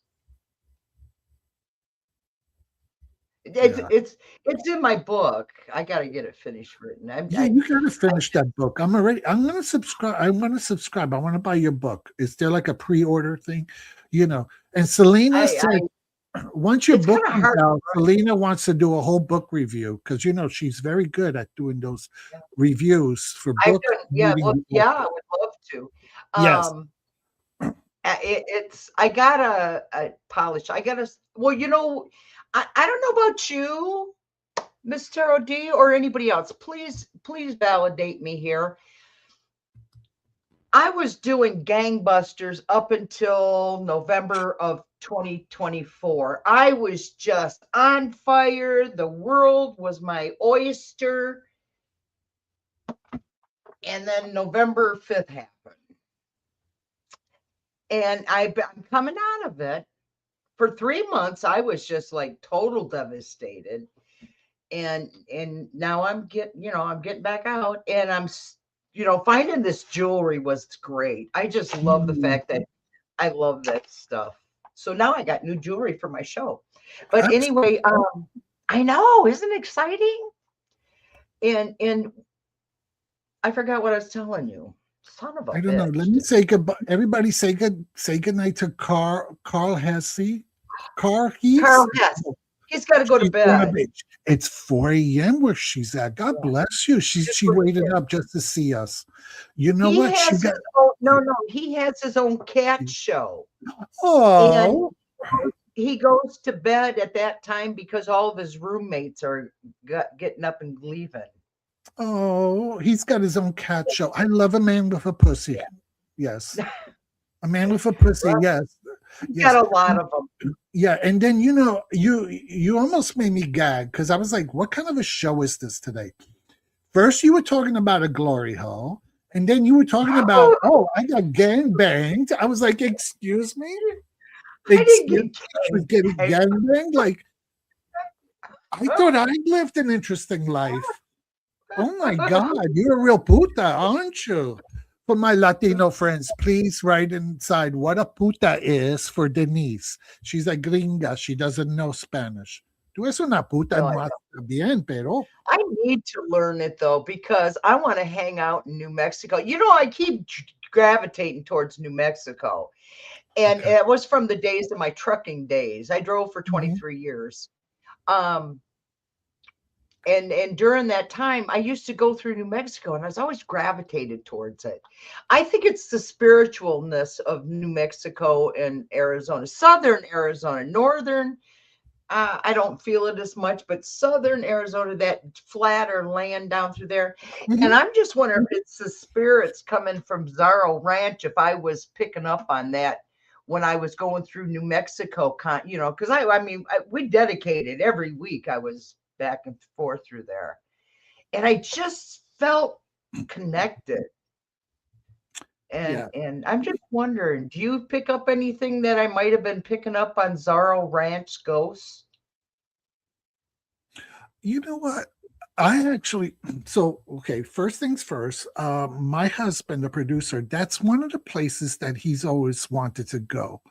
It's Yeah. it's it's in my book. I got to get it finished written. Yeah, you gotta finish that book. I'm gonna subscribe. I want to subscribe. I want to buy your book. Is there like a pre-order thing? And Selena I said once your it's book kind of comes hard. out, Selena wants to do a whole book review because she's very good at doing those reviews for I've books, done, yeah, reading well, the book. yeah, I would love to. Yes. Um, I got a polish. Well, I don't know about you, Miss Tarot D, or anybody else. Please validate me here. I was doing gangbusters up until November of 2024. I was just on fire. The world was my oyster. And then November 5th happened. And I'm coming out of it. For 3 months, I was just like total devastated. And now I'm getting back out, and I'm finding this jewelry was great. I just love the Mm, fact that I love that stuff. So now I got new jewelry for my show. But absolutely. anyway, I know, isn't it exciting? And I forgot what I was telling you. Son of a I don't know. Let bitch. me say goodbye. Everybody say good night to Carl Hesse. Carl Carl Heath. Hess. He's got to go to She's going to bed. be. It's 4 a.m. where she's at. God Yeah. bless you. She waited up just to see us. You know He what? She has got. his own, no, he has his own cat show. And Oh, he goes to bed at that time because all of his roommates are getting up and leaving. he's got his own cat show. I love a man with a pussy. Yeah. Yes, a man with a pussy. Well, Yes, he's yes. got a lot of them. Yeah, and then you almost made me gag because I was like, "What kind of a show is this today?" First, you were talking about a glory hole, and then you were talking about, "Oh, I got gang banged." I was like, "Excuse me, I didn't excuse me, get she was getting I, gang banged." Like I thought I lived an interesting life. Oh my God, you're a real puta, aren't you? For my Latino friends, please write inside what a puta is for Denise. She's a gringa. She doesn't know Spanish. Tú es una puta no, no está bien, pero. I need to learn it though because I want to hang out in New Mexico. I keep gravitating towards New Mexico. And Okay. it was from the days of my trucking days. I drove for Mhm. 23 years. Um, and during that time, I used to go through New Mexico, and I was always gravitated towards it. I think it's the spiritualness of New Mexico and Arizona, southern Arizona, northern. I don't feel it as much, but southern Arizona, that flatter land down through there. And Mhm. I'm just wondering if it's the spirits coming from Zarro Ranch, if I was picking up on that when I was going through New Mexico, because we dedicated every week. I was back and forth through there. And I just felt connected. And I'm just wondering, do you pick up anything that I might have been picking up on Zorro Ranch ghosts? You know what? I actually, okay, first things first, my husband, the producer, that's one of the places that he's always wanted to go,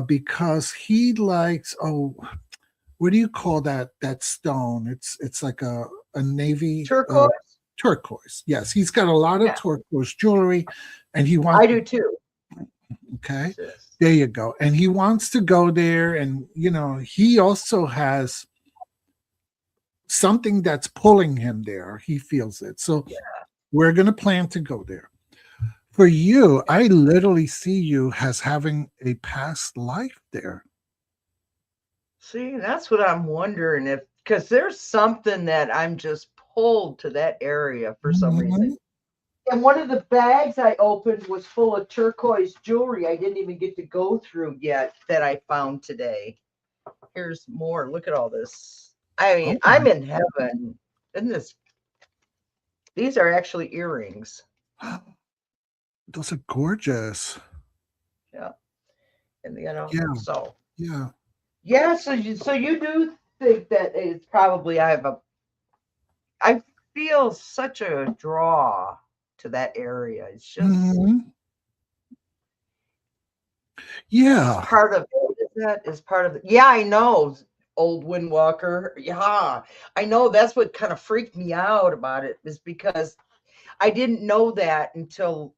because he likes, what do you call that stone? It's like a navy Turquoise. Turquoise. Yes, he's got a lot of turquoise jewelry, and he wants. I do too. Okay, there you go. And he wants to go there, and he also has something that's pulling him there. He feels it. So we're going to plan to go there. For you, I literally see you as having a past life there. See, that's what I'm wondering, because there's something that I'm just pulled to that area for some reason. And one of the bags I opened was full of turquoise jewelry I didn't even get to go through yet that I found today. Here's more. Look at all this. I mean, I'm in heaven. Isn't these are actually earrings. Those are gorgeous. Yeah. And so. Yeah. Yeah, so you do think that it's probably I feel such a draw to that area. It's just it's part of it. Is part of it. Yeah, I know, old Windwalker. Yeah, I know. That's what kind of freaked me out about it, is because I didn't know that until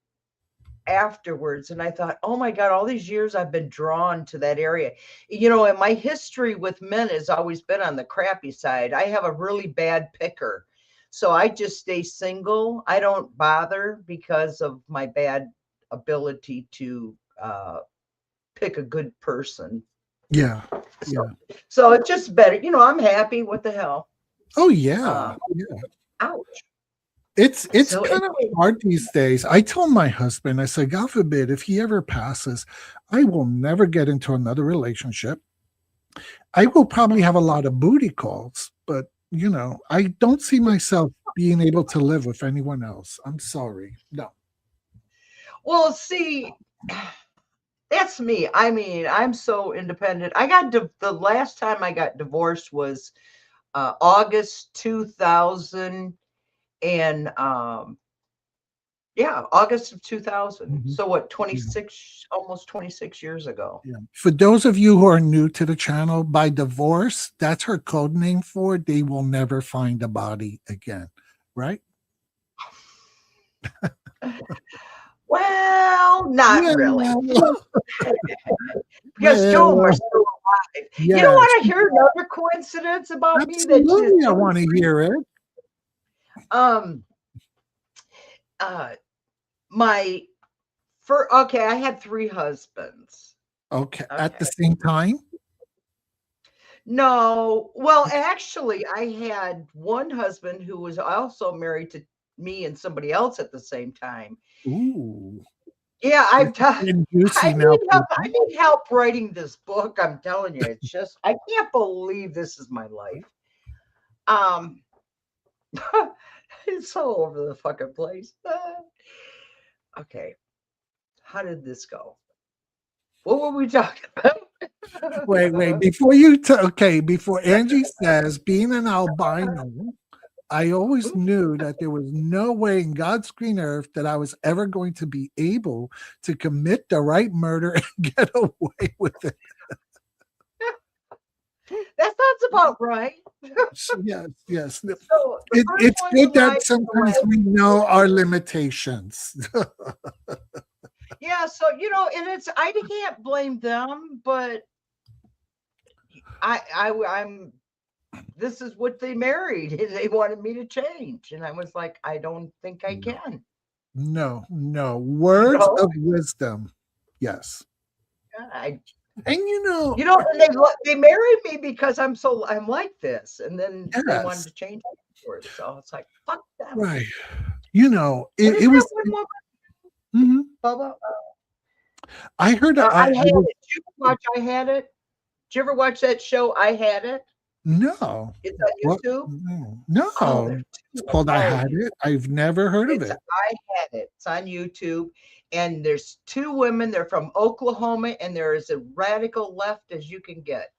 afterwards, and I thought, oh my God, all these years I've been drawn to that area, and my history with men has always been on the crappy side. I have a really bad picker, so I just stay single. I don't bother because of my bad ability to pick a good person. So it's just better, I'm happy. What the hell? Oh yeah. Ouch. It's kind of hard these days. I told my husband, I said, God forbid, if he ever passes, I will never get into another relationship. I will probably have a lot of booty calls, but I don't see myself being able to live with anyone else. I'm sorry. No. Well, see, that's me. I mean, I'm so independent. I got the last time I got divorced was August 2000. And August of 2000. So what, 26, almost 26 years ago. Yeah. For those of you who are new to the channel, by divorce, that's her code name for they will never find a body again, right? Well, not really. Because two of them are still alive. Yes. You don't want to hear another coincidence about me? Absolutely, I want to hear it. I had 3 husbands. Okay. At the same time? No. Well, actually, I had one husband who was also married to me and somebody else at the same time. Ooh. Yeah, I need help writing this book. I'm telling you, it's just, I can't believe this is my life. It's all over the fucking place. Okay. How did this go? What were we talking about? Wait. Before Angie says being an albino, I always knew that there was no way in God's green earth that I was ever going to be able to commit the right murder and get away with it. That sounds about right. Yes. So it's good that sometimes we know our limitations. Yeah, so and I can't blame them, but I'm this is what they married, and they wanted me to change, and I was like, I don't think I can. No. Words of wisdom. Yes. And and they married me because I'm like this, and then they wanted to change it for it. So it's like, fuck them. Right. It was. I heard. I had it. Did you watch I Had It? Did you ever watch that show? I Had It. No. It's on YouTube. No. It's called I Had It. I've never heard of it. I Had It. It's on YouTube, and there's 2 women. They're from Oklahoma, and they're as a radical left as you can get.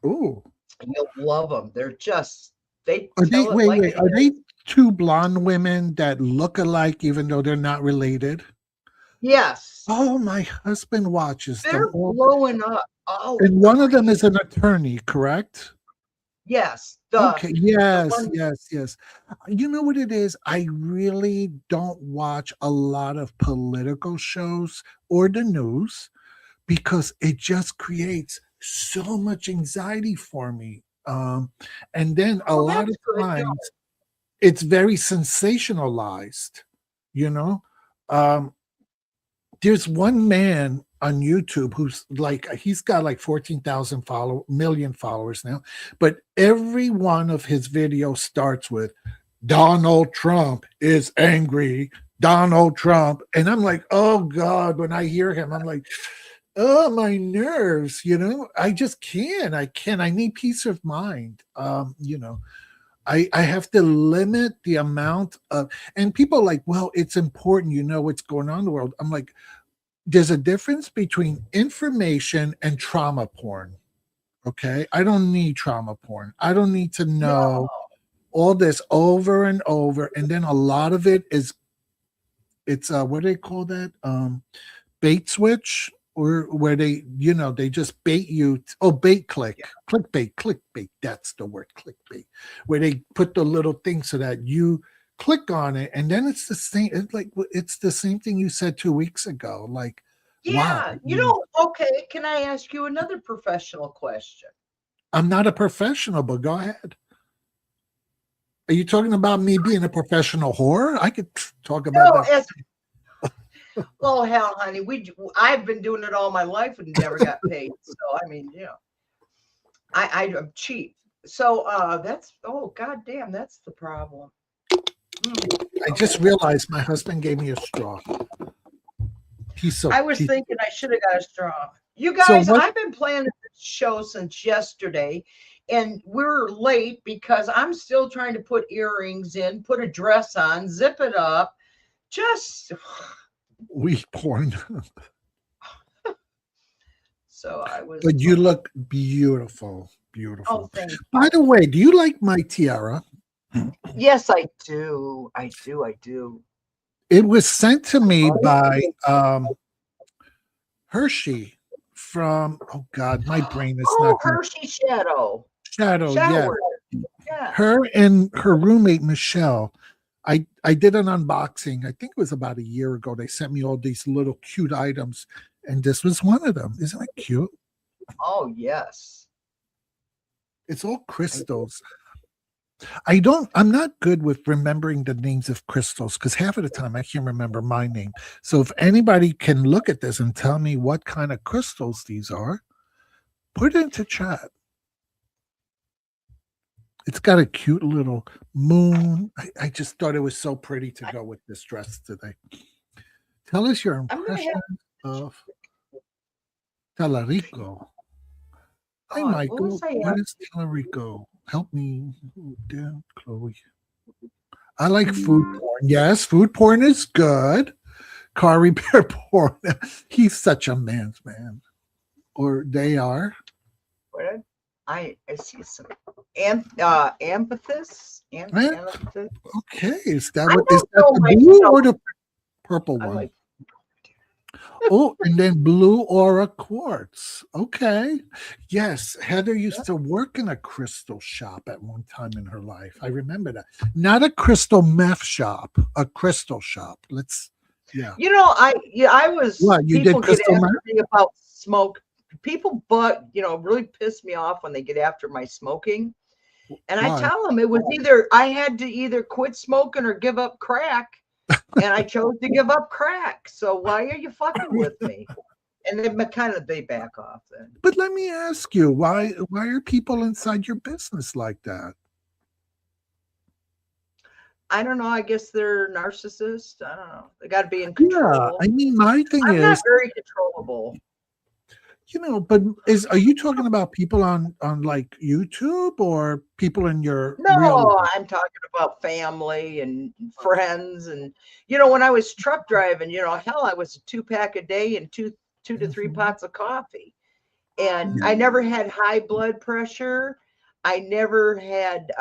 Oh, you'll love them. They're just they are tell they it like wait? it Are is. they 2 blonde women that look alike, even though they're not related? Yes, Oh, my husband watches them they're all, blowing up. Oh, and one of them great. is an attorney, correct? Yes, Okay, the yes, one. yes, yes. You know what it is? I really don't watch a lot of political shows or the news because it just creates so much anxiety for me. And then a Oh, lot that's of good. No, times it's very sensationalized, you know? Um, there's one man on YouTube who's like he's got like 14,000 million followers now, but every one of his videos starts with Donald Trump is angry. Donald Trump. And I'm like, oh God, when I hear him, I'm like, oh, my nerves, I just can't. I need peace of mind. I have to limit the amount of, and people are like, well, it's important, what's going on in the world. I'm like, there's a difference between information and trauma porn. Okay. I don't need trauma porn. I don't need to no. know all this over and over. And then a lot of it is, it's what do they call that? Bait switch, or where they just bait you. Bait clickbait. That's the word, clickbait, where they put the little thing so that you click on it, and then it's the same. It's the same thing you said 2 weeks ago. Like, wow, Yeah, okay. Can I ask you another professional question? I'm not a professional, but go ahead. Are you talking about me being a professional whore? I could talk about that. Well, hell, honey, I've been doing it all my life and never got paid. So I mean, I'm cheap. So God damn, that's the problem. I just realized my husband gave me a straw. I was thinking I should have got a straw. You guys, I've been planning this show since yesterday, and we're late because I'm still trying to put earrings in, put a dress on, zip it up. Just weak porn. So I was. But you look beautiful. Beautiful. Oh, thank you. By the way, do you like my tiara? Yes, I do. I do. It was sent to me by Hershey from, oh God, my brain is not good. Hershey Shadow. Yeah. Her and her roommate, Michelle. I did an unboxing. I think it was about a year ago. They sent me all these little cute items, and this was one of them. Isn't it cute? Oh, yes. It's all crystals. I'm not good with remembering the names of crystals because half of the time I can't remember my name. So if anybody can look at this and tell me what kind of crystals these are, put it into chat. It's got a cute little moon. I just thought it was so pretty to go with this dress today. Tell us your impression of Talarico. Hi, Michael. What is Talarico? Help me. Damn, Chloe. I like food porn. Yes, food porn is good. Car repair porn. He's such a man's man. Or they are. I see some amethyst. Okay, is that the blue or the purple one? And then blue aura quartz. Okay. Yes, Heather used to work in a crystal shop at one time in her life. I remember that. Not a crystal meth shop, a crystal shop. I was. What, you did crystal meth? About smoke. People, really piss me off when they get after my smoking. And I tell them it was I had to either quit smoking or give up crack. And I chose to give up crack. So why are you fucking with me? And then they back off then. But let me ask you, why are people inside your business like that? I don't know. I guess they're narcissists. I don't know. They got to be in control. Yeah, I mean, my thing I'm not very controllable. But are you talking about people on like YouTube or people in your real No, life? I'm talking about family and friends. And, when I was truck driving, hell, I was a 2-pack a day and two to three pots of coffee. And I never had high blood pressure. I never had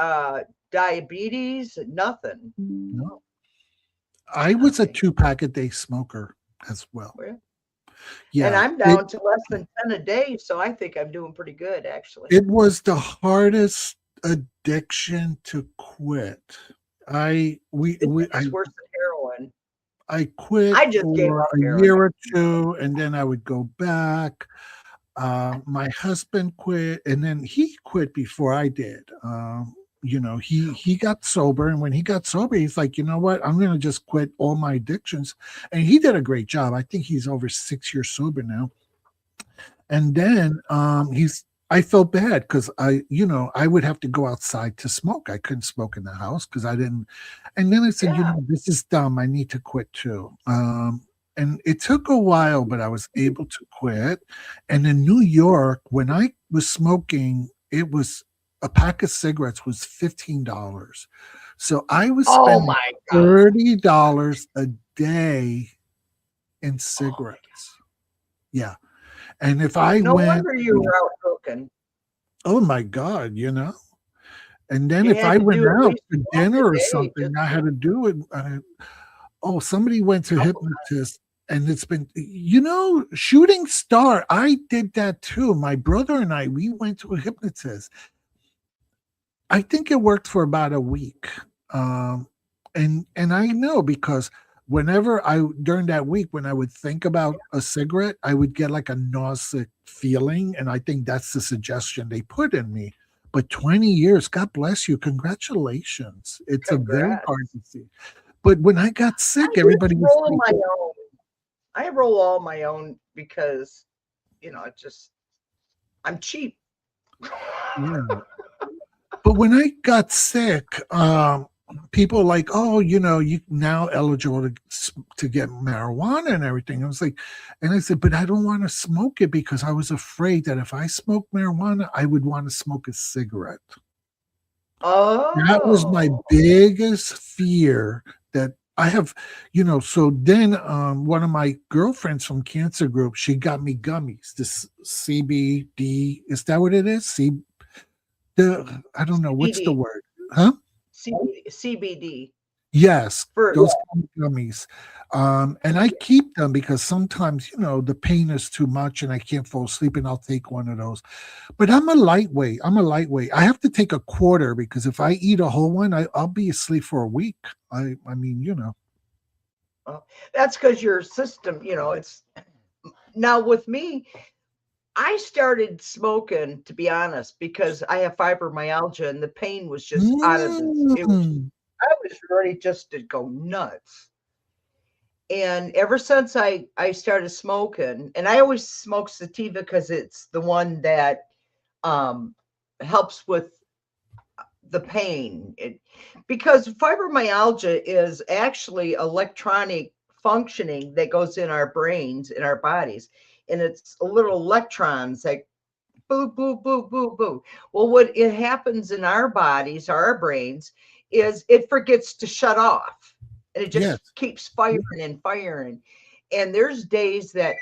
diabetes, nothing. No. I was a 2-pack a day smoker as well. Yeah. And I'm down to less than 10 a day, so I think I'm doing pretty good, actually. It was the hardest addiction to quit. It's worse than heroin. I quit for a year or two, and then I would go back. My husband quit, and then he quit before I did. He got sober, and when he got sober, he's like, you know what? I'm going to just quit all my addictions, and he did a great job. I think he's over 6 years sober now. And then I felt bad because I would have to go outside to smoke. I couldn't smoke in the house because I didn't. And then I said, this is dumb. I need to quit too. And it took a while, but I was able to quit. And in New York, when I was smoking, it was a pack of cigarettes was $15. So I was spending $30 a day in cigarettes. Yeah. And if I no wonder you were out cooking. Oh my God, And then if I went out for dinner or something, I had to do it. Somebody went to hypnotist, and it's been, shooting star. I did that too. My brother and I, we went to a hypnotist. I think it worked for about a week. And I know because whenever during that week, when I would think about a cigarette, I would get like a nauseous feeling. And I think that's the suggestion they put in me. But 20 years, God bless you. Congratulations. It's a very hard to see. But when I got sick, everybody was rolling my own. I roll all my own because, I'm cheap. Yeah. But when I got sick, people like, you now eligible to get marijuana and everything. I was like, and I said, but I don't want to smoke it because I was afraid that if I smoked marijuana, I would want to smoke a cigarette. That was my biggest fear that I have, so then one of my girlfriends from cancer group, she got me gummies, this CBD. Is that what it is? I don't know. What's the word? Huh? CBD. Yes, those gummies. And I keep them because sometimes, the pain is too much and I can't fall asleep, and I'll take one of those. But I'm a lightweight. I have to take a quarter because if I eat a whole one, I'll be asleep for a week. I mean. That's because your system, it's now with me. I started smoking, to be honest, because I have fibromyalgia and the pain was just out of this. I was ready just to go nuts. And ever since I started smoking, and I always smoke sativa because it's the one that helps with the pain. Because fibromyalgia is actually electronic functioning that goes in our brains, in our bodies. And it's little electrons like boo, boo, boo, boo, boo. Well, what it happens in our bodies, our brains, is it forgets to shut off. And it just keeps firing and firing. And there's days that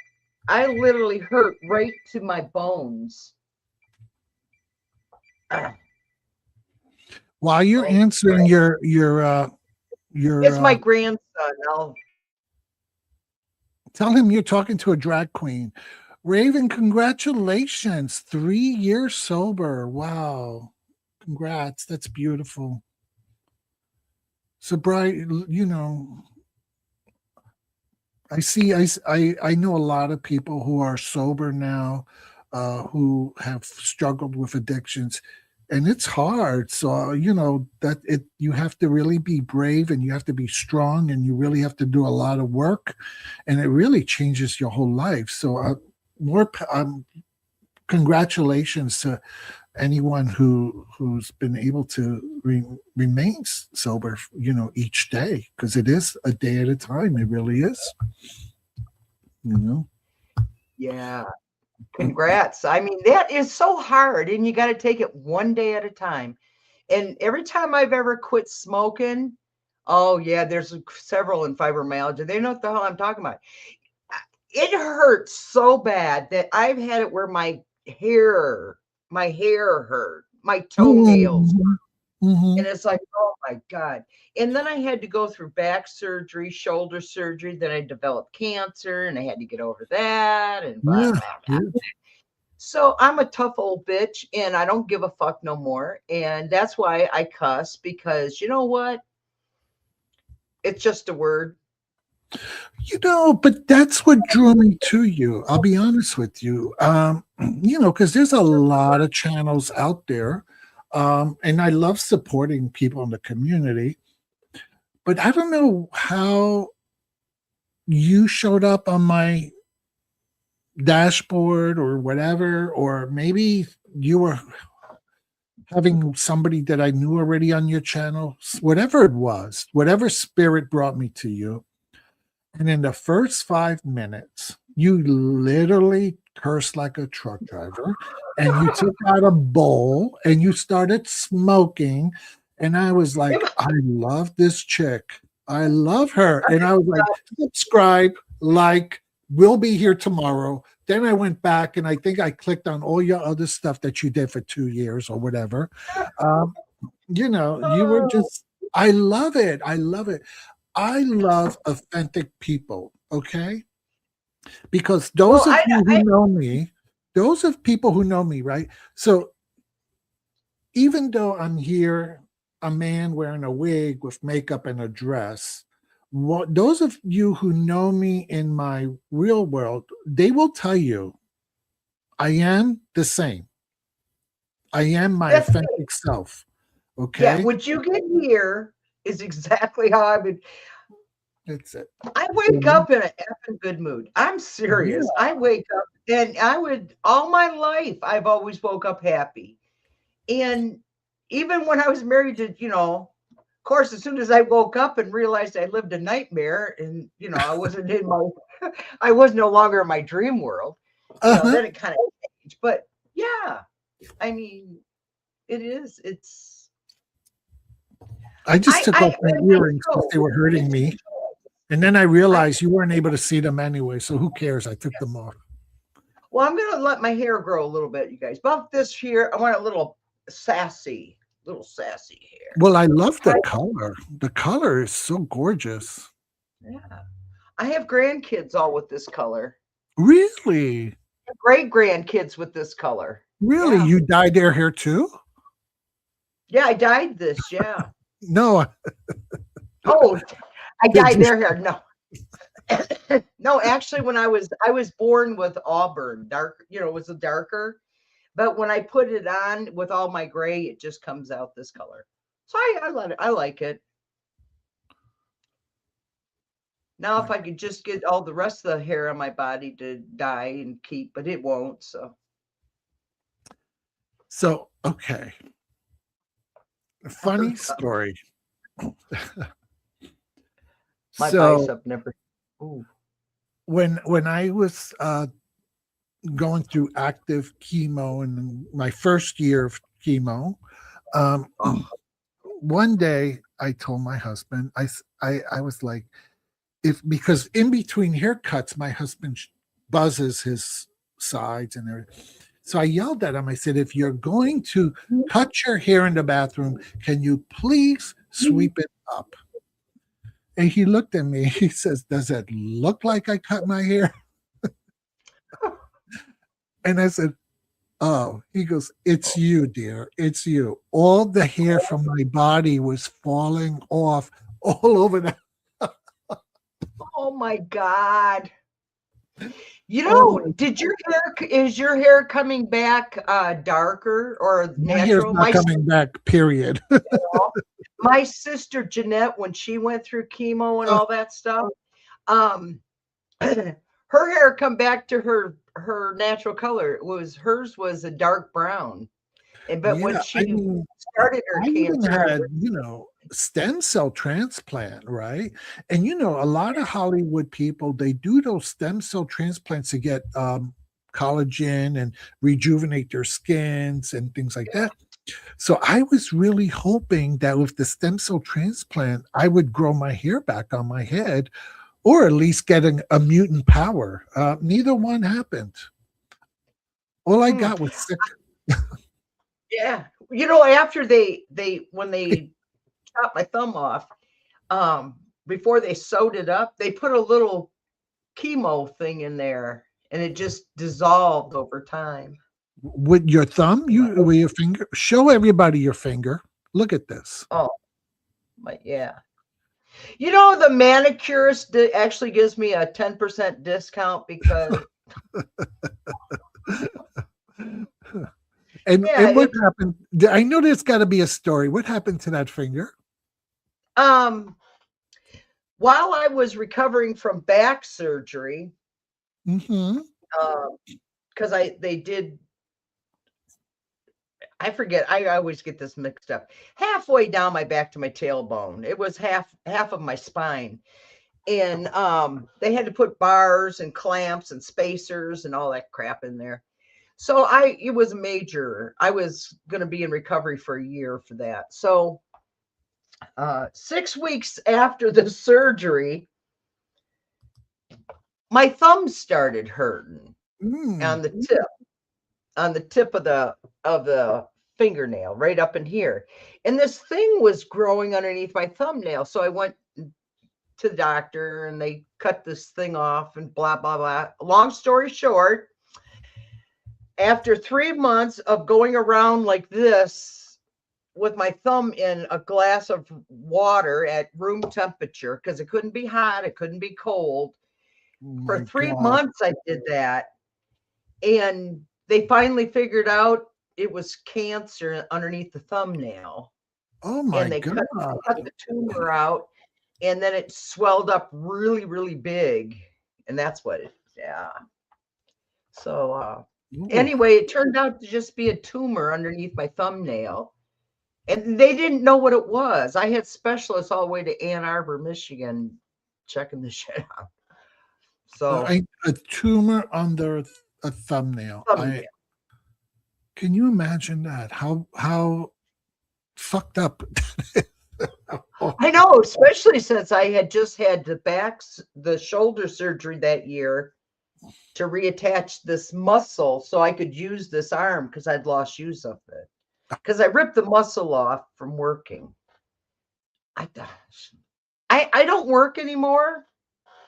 I literally hurt right to my bones. While you're answering your it's my grandson. I'll tell him you're talking to a drag queen. Raven, congratulations. 3 years sober. Wow. Congrats. That's beautiful. So, Brian, I know a lot of people who are sober now, who have struggled with addictions, and it's hard. So, you have to really be brave, and you have to be strong, and you really have to do a lot of work, and it really changes your whole life. So, congratulations to anyone who's been able to remain sober, each day, because it is a day at a time. It really is. Yeah. Congrats. I mean, that is so hard, and you got to take it one day at a time. And every time I've ever quit smoking, oh yeah, there's several in fibromyalgia. They know what the hell I'm talking about. It hurts so bad that I've had it where hair, my hair hurt, my toenails, and it's like, oh my God. And then I had to go through back surgery, shoulder surgery. Then I developed cancer and I had to get over that and blah, blah, blah. So I'm a tough old bitch and I don't give a fuck no more. And that's why I cuss, because you know what? It's just a word. But that's what drew me to you. I'll be honest with you. Because there's a lot of channels out there. And I love supporting people in the community. But I don't know how you showed up on my dashboard or whatever, or maybe you were having somebody that I knew already on your channel, whatever it was, whatever spirit brought me to you. And in the first 5 minutes, you literally cursed like a truck driver, and you took out a bowl and you started smoking. And I was like, I love this chick. I love her. And I was like, subscribe, like, we'll be here tomorrow. Then I went back and I think I clicked on all your other stuff that you did for 2 years or whatever. You were just, I love it. I love it. I love authentic people, okay? Because those of you who know me, those of people who know me, right? So even though I'm here, a man wearing a wig with makeup and a dress, those of you who know me in my real world, they will tell you I am the same. I am my authentic self, okay? Yeah, what you get here is exactly how I would. That's it. I wake up in an effing good mood. I'm serious. Yeah. I wake up and all my life, I've always woke up happy. And even when I was married to, of course, as soon as I woke up and realized I lived a nightmare and, I wasn't I was no longer in my dream world, then it kind of changed. But yeah, I mean, it's. I just took off my earrings because they were hurting me. And then I realized you weren't able to see them anyway, so who cares? I took them off. Well, I'm going to let my hair grow a little bit, you guys. About this here, I want a little sassy hair. Well, I love the color. The color is so gorgeous. Yeah. I have grandkids all with this color. Really? Great grandkids with this color. Really? Yeah. You dyed their hair too? Yeah, I dyed this. Yeah. No. Oh, I dyed their hair. No. No, actually, when I was born with auburn, dark, it was a darker. But when I put it on with all my gray, it just comes out this color. So I let it. I like it. Now, if I could just get all the rest of the hair on my body to dye and keep, but it won't. So okay. Funny story. My bicep never. Ooh. When I was going through active chemo in my first year of chemo, one day I told my husband, I was like, because in between haircuts, my husband buzzes his sides and everything. So I yelled at him. I said, if you're going to cut your hair in the bathroom, can you please sweep it up? And he looked at me. He says, does it look like I cut my hair? And I said, oh. He goes, it's you, dear. It's you. All the hair from my body was falling off all over the. Oh, my God. Is your hair coming back darker or natural? My hair's not coming back, period. My sister Jeanette, when she went through chemo and all that stuff, her hair come back to her natural color. Hers was a dark brown. But when she started her cancer, had, stem cell transplant, right? And a lot of Hollywood people, they do those stem cell transplants to get collagen and rejuvenate their skins and things like that. So I was really hoping that with the stem cell transplant, I would grow my hair back on my head, or at least get a mutant power. Neither one happened. All I got was sick. Yeah. You know, after when they chopped my thumb off, before they sewed it up, they put a little chemo thing in there, and it just dissolved over time. With your thumb? With your finger? Show everybody your finger. Look at this. Oh, yeah. You know, the manicurist actually gives me a 10% discount because. And what happened? I know there's got to be a story. What happened to that finger? While I was recovering from back surgery, because they did. I forget. I always get this mixed up. Halfway down my back to my tailbone, it was half of my spine, and they had to put bars and clamps and spacers and all that crap in there. So it was major. I was going to be in recovery for a year for that. So 6 weeks after the surgery, my thumb started hurting on the tip of the fingernail, right up in here. And this thing was growing underneath my thumbnail. So I went to the doctor and they cut this thing off and blah, blah, blah. Long story short, after 3 months of going around like this with my thumb in a glass of water at room temperature, because it couldn't be hot, it couldn't be cold. For 3 months, I did that. And they finally figured out it was cancer underneath the thumbnail. Oh my God. God. Cut the tumor out, and then it swelled up really, really big. And that's what So anyway, it turned out to just be a tumor underneath my thumbnail. And they didn't know what it was. I had specialists all the way to Ann Arbor, Michigan, checking the shit out. So a tumor under a thumbnail. Can you imagine that? How fucked up? I know, especially since I had just had the shoulder surgery that year to reattach this muscle so I could use this arm because I'd lost use of it. Because I ripped the muscle off from working. I don't work anymore.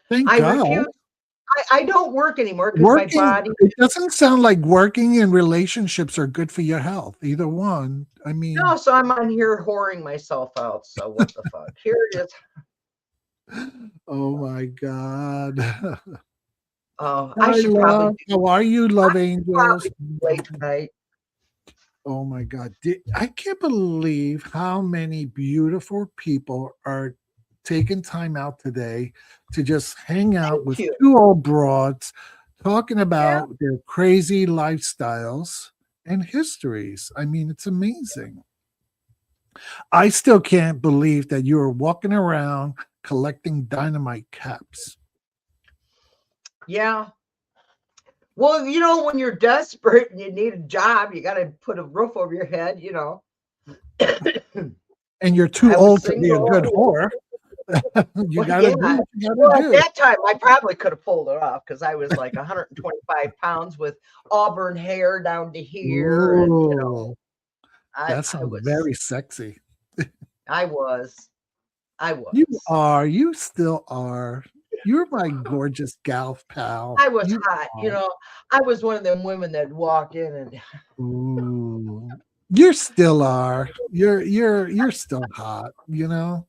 Thank God. I don't work anymore because my body. It doesn't sound like working and relationships are good for your health. Either one. I mean. No, so I'm on here whoring myself out. So what the fuck? Here it is. Oh my God. Oh, I should probably. How are you, Love Angels? Late tonight. Oh my God. I can't believe how many beautiful people are taking time out today to just hang out with two old broads talking about their crazy lifestyles and histories. I mean, it's amazing. I still can't believe that you're walking around collecting dynamite caps. Yeah. Well, you know, when you're desperate and you need a job, you got to put a roof over your head, you know. And you're too old to be a good whore. You got to do what you got to do. At that time, I probably could have pulled it off because I was like 125 pounds with auburn hair down to here. And, you know, that sounds very sexy. I was. You are. You still are. You're my gorgeous gal pal. I was hot. You know, I was one of them women that walk in and. Ooh. You still are. You're still hot. You know.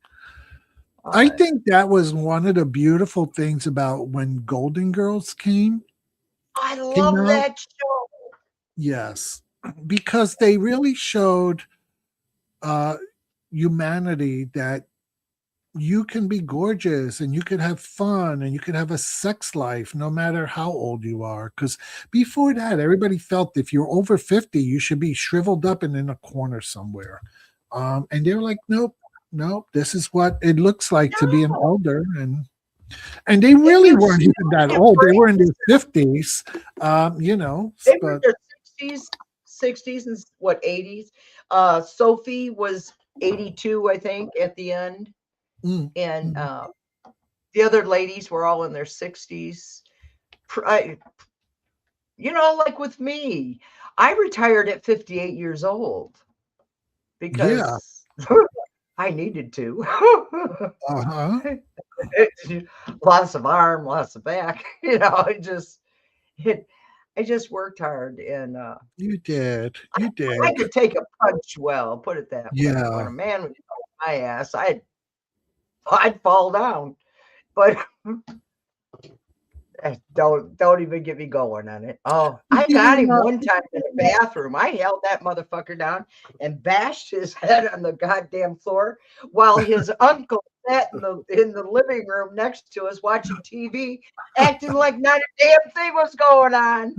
I think that was one of the beautiful things about when Golden Girls came. I love that show. Yes, because they really showed humanity that you can be gorgeous and you can have fun and you can have a sex life no matter how old you are. Because before that, everybody felt if you're over 50, you should be shriveled up and in a corner somewhere. And they were like, nope, this is what it looks like to be an older. And And they really weren't even that old. They were in their 50s, you know. They were in their 60s and what, 80s. Sophie was 82, I think, at the end. And the other ladies were all in their 60s. You know, like with me, I retired at 58 years old because I needed to. Lots of arm, lots of back. You know, I just worked hard, and you did. I could take a punch well, put it that way. Yeah. When a man would bite my ass, I'd fall down. But don't even get me going on it. Oh, I got him one time in the bathroom. I held that motherfucker down and bashed his head on the goddamn floor while his uncle sat in the living room next to us watching TV, acting like not a damn thing was going on.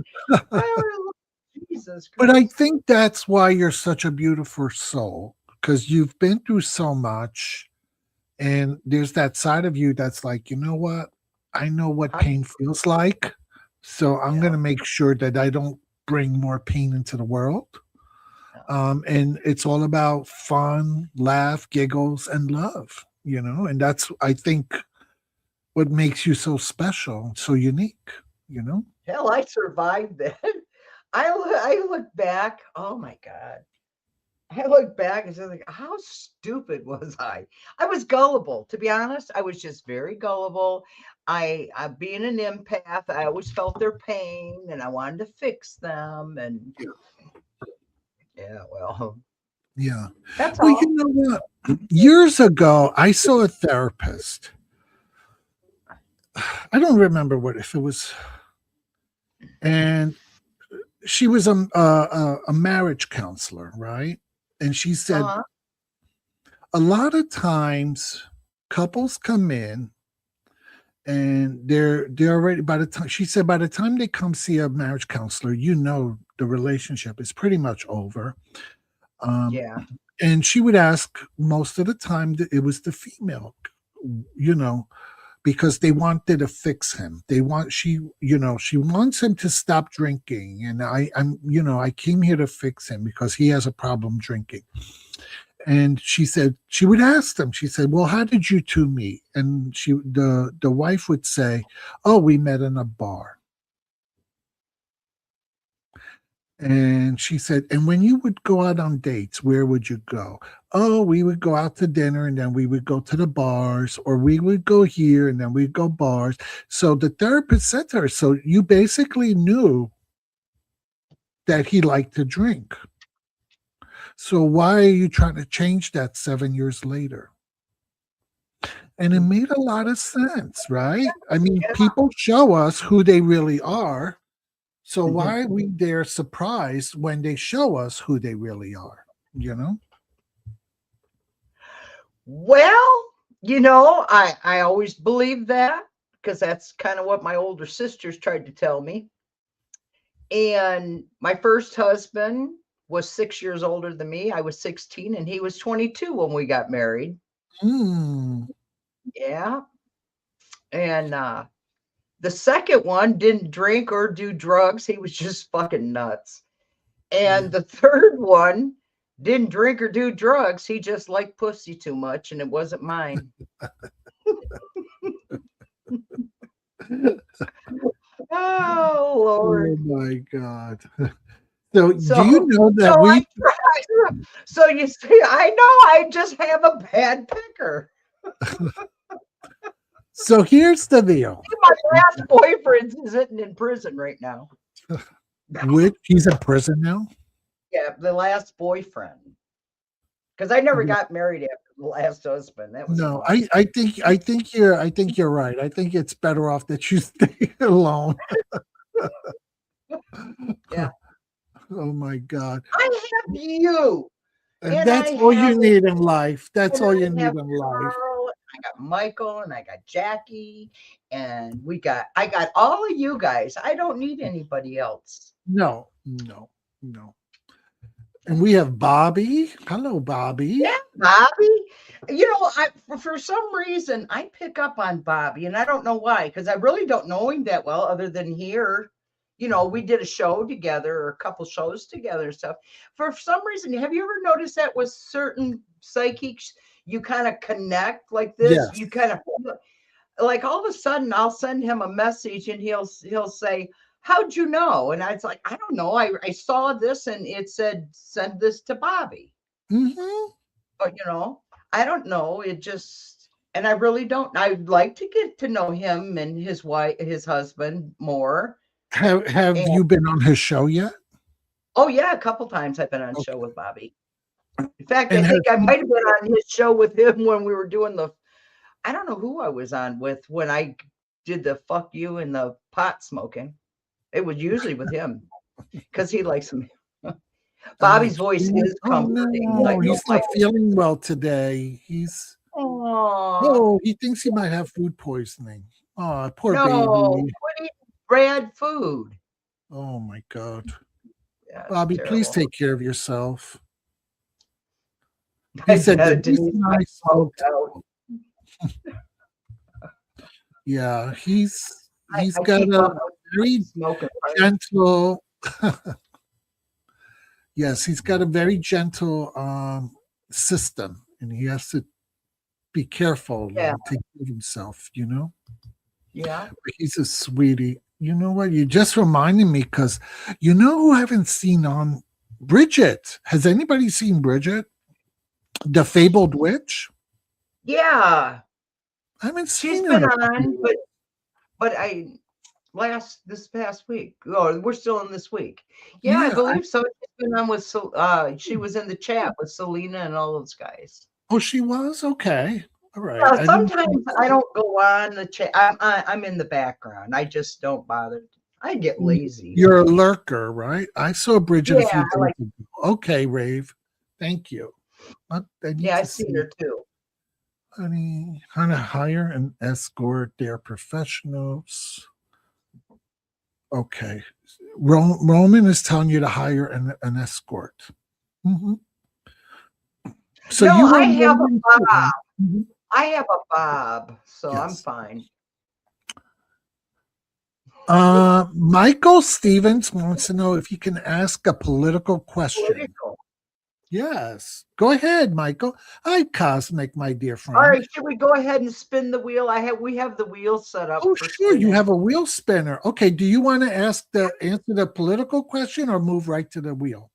Jesus Christ. But I think that's why you're such a beautiful soul, because you've been through so much, and there's that side of you that's like, you know what? I know what pain feels like, so I'm going to make sure that I don't bring more pain into the world. And it's all about fun, laugh, giggles, and love, you know, and that's, I think, what makes you so special, so unique, you know? Hell, I survived that. I look back, oh my God. I look back and say, like, how stupid was I? I was gullible, to be honest. I was just very gullible. I being an empath, I always felt their pain and I wanted to fix them. And well. Yeah. That's well, all. You know what? Years ago, I saw a therapist. I don't remember if it was, and she was a marriage counselor, right? And she said, a lot of times couples come in and they're already, by the time they come see a marriage counselor, you know, the relationship is pretty much over. And she would ask most of the time that it was the female, you know, because they wanted to fix him. She wants him to stop drinking. And I came here to fix him because he has a problem drinking. And she said, she would ask them, she said, well, how did you two meet? And the wife would say, oh, we met in a bar. And she said, and when you would go out on dates, where would you go? Oh, we would go out to dinner and then we would go to the bars, or we would go here and then we'd go bars. So the therapist said to her, so you basically knew that he liked to drink. So why are you trying to change that 7 years later? And it made a lot of sense, right? I mean, people show us who they really are. So why are we there surprised when they show us who they really are, you know? Well, you know, I always believed that because that's kind of what my older sisters tried to tell me. And my first husband was 6 years older than me. I was 16 and he was 22 when we got married. Yeah. And the second one didn't drink or do drugs. He was just fucking nuts. And the third one didn't drink or do drugs. He just liked pussy too much and it wasn't mine. Oh, Lord. Oh, my God. So do you know that so you see, I know I just have a bad picker. So here's the deal. My last boyfriend is sitting in prison right now. He's in prison now? Yeah, the last boyfriend. Because I never got married after the last husband. That was no. I think you're right. I think it's better off that you stay alone. Yeah. Oh my God. I have you. And that's all you need in life. That's all you need in life. I got Michael and I got Jackie and I got all of you guys. I don't need anybody else. No. And we have Bobby. Hello, Bobby. Yeah, Bobby. You know, for some reason, I pick up on Bobby, and I don't know why, because I really don't know him that well, other than here. You know, we did a show together or a couple shows together and stuff. For some reason, have you ever noticed that with certain psychics, you kind of connect like this? Yes. You kind of like all of a sudden, I'll send him a message, and he'll say, "How'd you know?" And I was like, "I don't know. I saw this, and it said send this to Bobby." Mm-hmm. But you know, I don't know. It just, and I really don't. I'd like to get to know him and his wife, his husband more. Have And you been on his show yet? oh yeah, a couple times I've been on show with Bobby. In fact, I And think I might have been on his show with him when we were doing the. I don't know who I was on with when I did the fuck you and the pot smoking. It was usually with him because he likes him. Bobby's voice is comforting. No, he's not feeling well today. He thinks he might have food poisoning. Oh, poor baby. Quit eating bad food. Oh my God. Yeah, Bobby, terrible. please take care of yourself. He said that Denise and I smoked out. Yeah, he's got a very gentle yes, he's got a very gentle system, and he has to be careful and take care of himself, you know? Yeah. But he's a sweetie. You know what? You just reminded me, because you know who I haven't seen on? Bridget. Has anybody seen Bridget? The Fabled Witch? Yeah. I haven't She's seen been her. on, but this past week. Oh, we're still in this week. Yeah, I believe so. She's been on with she was in the chat with Selena and all those guys. Oh, she was? Okay. All right. Yeah, sometimes I don't go on the chat. I'm in the background. I just don't bother. I get lazy. You're a lurker, right? I saw Bridget a few days like, ago. Okay, Rave. Thank you. I've seen her too. Honey, how to hire and escort their professionals. Okay. Roman is telling you to hire an escort. Mm-hmm. So no, I have a Bob. Mm-hmm. I have a Bob, so yes. I'm fine. Michael Stevens wants to know if you can ask a political question. Political. Yes. Go ahead, Michael. Hi, Cosmic, my dear friend. All right, should we go ahead and spin the wheel? We have the wheel set up. Oh, sure. Spinning. You have a wheel spinner. Okay. Do you want to answer the political question or move right to the wheel?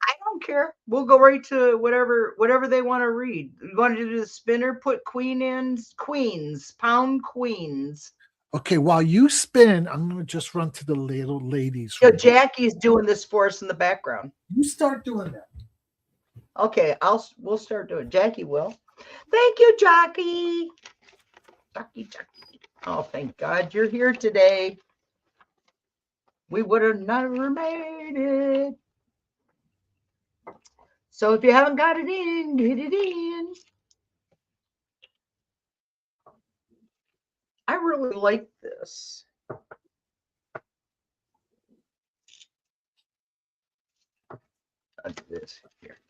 I don't care. We'll go right to whatever they want to read. You want to do the spinner? Put queen in, queens, pound queens. Okay, while you spin, I'm going to just run to the little ladies. Yeah, Jackie's doing this for us in the background. You start doing that. Okay, we'll start doing. Jackie will. Thank you, Jackie. Jackie. Oh, thank God you're here today. We would have never made it. So if you haven't got it in, get it in. I really like this. Like this here.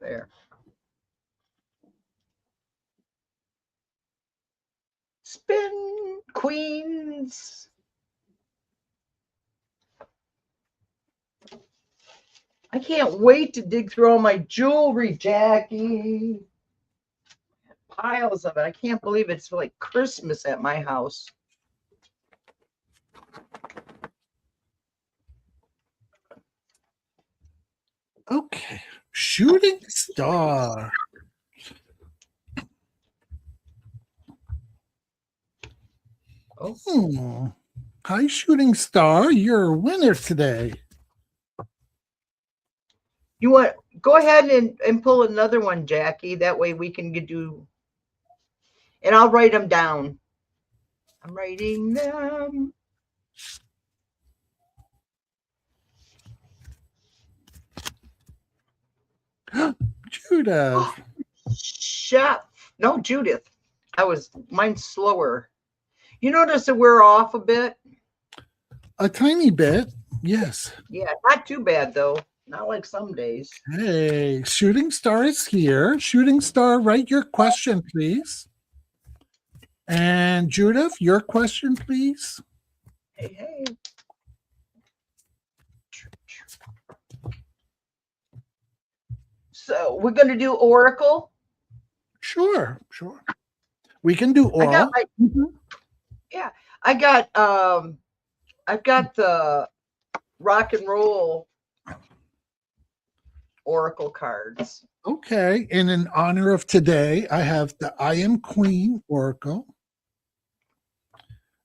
There. Spin, queens. I can't wait to dig through all my jewelry, Jackie. Piles of it. I can't believe it's like Christmas at my house. Okay. Shooting star. Oh. Hi, Shooting Star. You're a winner today. You want go ahead and pull another one, Jackie. That way we can do, and I'll write them down. I'm writing them. Judith. Chef. No, Judith. Mine's slower. You notice that we're off a bit? A tiny bit. Yes. Yeah, not too bad though. Not like some days. Hey, Shooting Star is here. Shooting Star, write your question, please. And Judith, your question, please. Hey, hey. So we're going to do Oracle. Sure. We can do oral. Yeah, I've got the rock and roll Oracle cards. Okay. And in honor of today, I have the I Am Queen Oracle.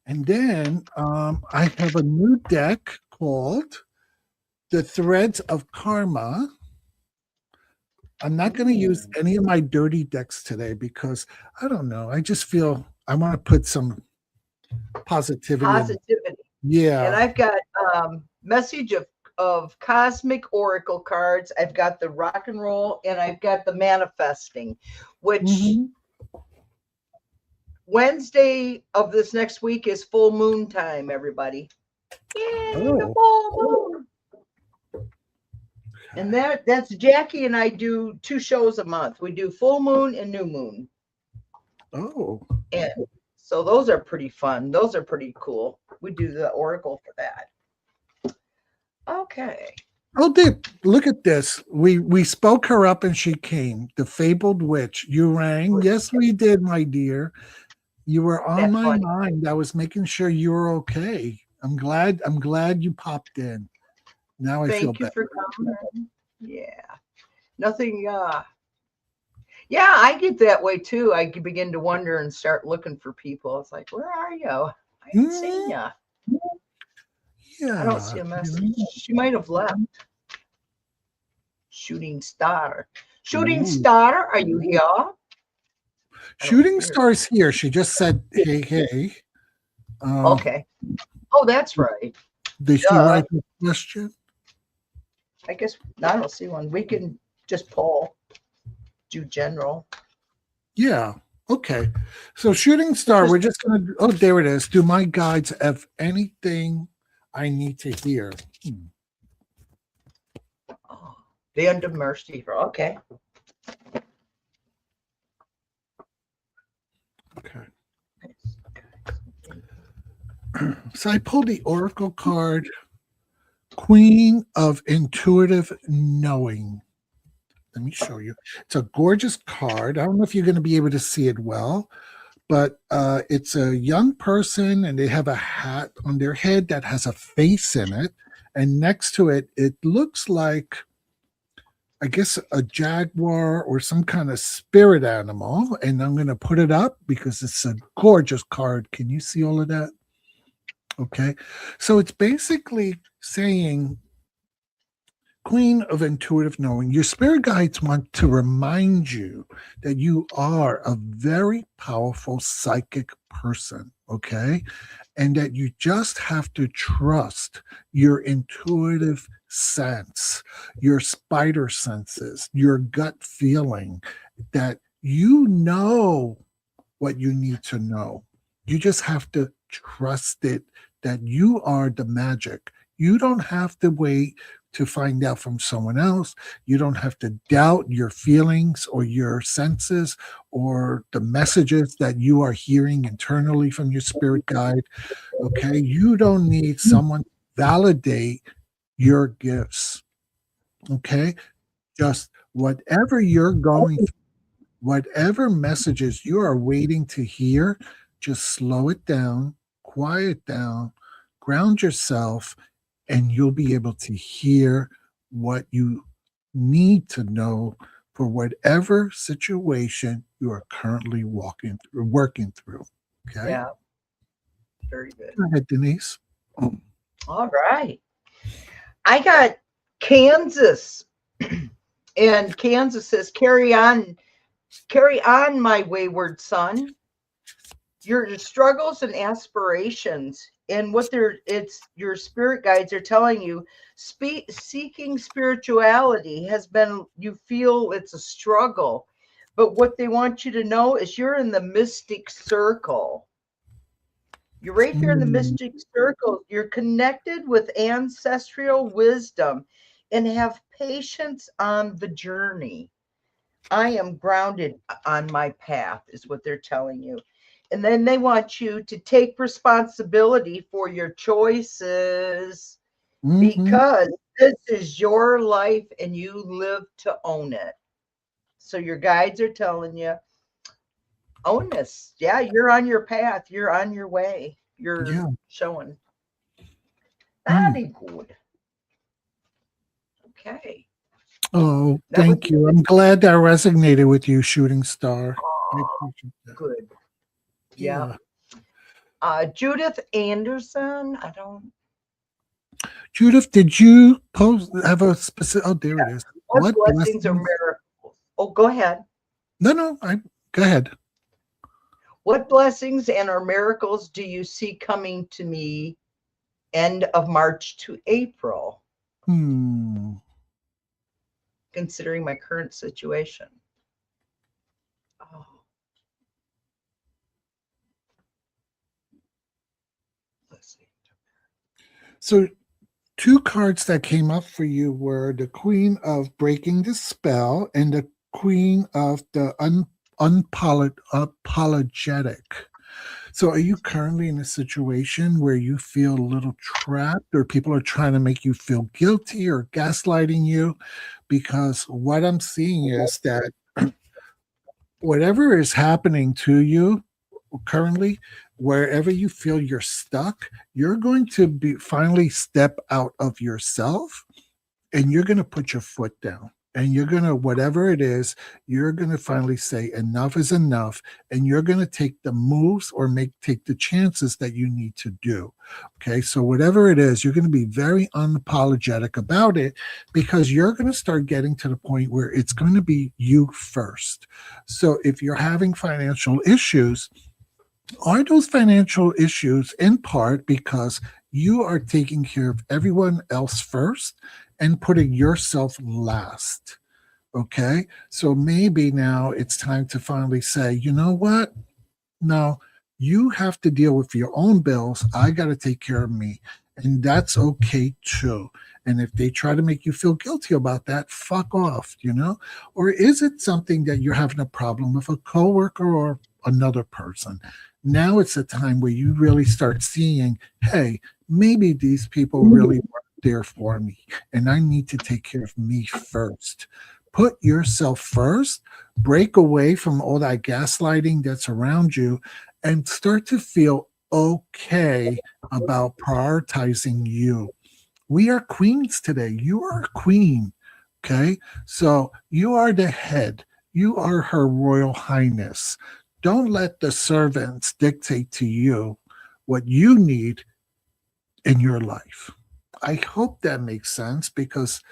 And then I have a new deck called The Threads of Karma. I'm not going to use any of my dirty decks today because I don't know. I just feel I want to put some positivity. Yeah. And I've got message of cosmic oracle cards. I've got the rock and roll, and I've got the manifesting, which Wednesday of this next week is full moon time, everybody. Yay, the full moon. And that's Jackie and I do 2 shows a month. We do full moon and new moon. Oh. And so those are pretty fun. Those are pretty cool. We do the oracle for that. Okay. Oh, Dip, look at this. We spoke her up and she came. The fabled witch. You rang. Yes, we did, my dear. You were on my mind. I was making sure you were okay. I'm glad you popped in. Now I feel better. Thank you for coming. Yeah. Nothing. Yeah, I get that way too. I begin to wonder and start looking for people. It's like, where are you? I haven't seen you. Yeah. I don't see a message. She might have left. Shooting Star. Shooting Star, are you here? Shooting Star's here. She just said, hey. Okay. Oh, that's right. Did she write the question? I guess I don't see one. We can just pull, do general. Yeah. Okay. So Shooting Star, we're just going to, oh, there it is. Do my guides have anything I need to hear? Oh, the end of mercy. Okay. Okay. So I pulled the Oracle card, Queen of Intuitive Knowing. Let me show you. It's a gorgeous card. I don't know if you're going to be able to see it well, but it's a young person and they have a hat on their head that has a face in it. And next to it, it looks like, I guess, a jaguar or some kind of spirit animal. And I'm going to put it up because it's a gorgeous card. Can you see all of that? Okay. So it's basically saying, Queen of Intuitive Knowing, your spirit guides want to remind you that you are a very powerful psychic person, okay? And that you just have to trust your intuitive sense, your spider senses, your gut feeling, that you know what you need to know. You just have to trust it, that you are the magic. You don't have to wait to find out from someone else. You don't have to doubt your feelings or your senses or the messages that you are hearing internally from your spirit guide. Okay. You don't need someone to validate your gifts. Okay. Just whatever you're going through, whatever messages you are waiting to hear, just slow it down, quiet down, ground yourself, and you'll be able to hear what you need to know for whatever situation you are currently working through. Okay. Yeah. Very good. Go ahead, Denise. All right. I got Kansas. And Kansas says, carry on, my wayward son. Your struggles and aspirations, and what it's your spirit guides are telling you, seeking spirituality has been, you feel it's a struggle, but what they want you to know is you're in the mystic circle. You're right here in the mystic circle. You're connected with ancestral wisdom and have patience on the journey. I am grounded on my path, is what they're telling you. And then they want you to take responsibility for your choices because this is your life and you live to own it. So your guides are telling you, own this. Yeah, you're on your path. You're on your way. You're showing. Very good. Okay. Oh, thank you. I'm glad that resonated with you, Shooting Star. Oh, good. Yeah. Judith Anderson. I don't. Judith, did you have a specific? Oh, there it is. What blessings or miracles? Oh, go ahead. No. Go ahead. What blessings and or miracles do you see coming to me end of March to April? Considering my current situation. Oh. Let's see. So, two cards that came up for you were the Queen of Breaking the Spell and the Queen of the Unapologetic. So are you currently in a situation where you feel a little trapped or people are trying to make you feel guilty or gaslighting you? Because what I'm seeing is that whatever is happening to you currently, wherever you feel you're stuck, you're going to finally step out of yourself and you're going to put your foot down. And you're going to, whatever it is, you're going to finally say enough is enough. And you're going to take the moves or take the chances that you need to do. Okay. So whatever it is, you're going to be very unapologetic about it because you're going to start getting to the point where it's going to be you first. So if you're having financial issues, are those financial issues in part because you are taking care of everyone else first and putting yourself last? Okay. So maybe now it's time to finally say, you know what? No, you have to deal with your own bills. I got to take care of me. And that's okay too. And if they try to make you feel guilty about that, fuck off, Or is it something that you're having a problem with a coworker or another person? Now it's a time where you really start seeing, hey, maybe these people really weren't there for me, and I need to take care of me first. Put yourself first, break away from all that gaslighting that's around you, and start to feel okay about prioritizing you. We are queens today. You are a queen. Okay. So you are the head. You are Her Royal Highness. Don't let the servants dictate to you what you need in your life. I hope that makes sense because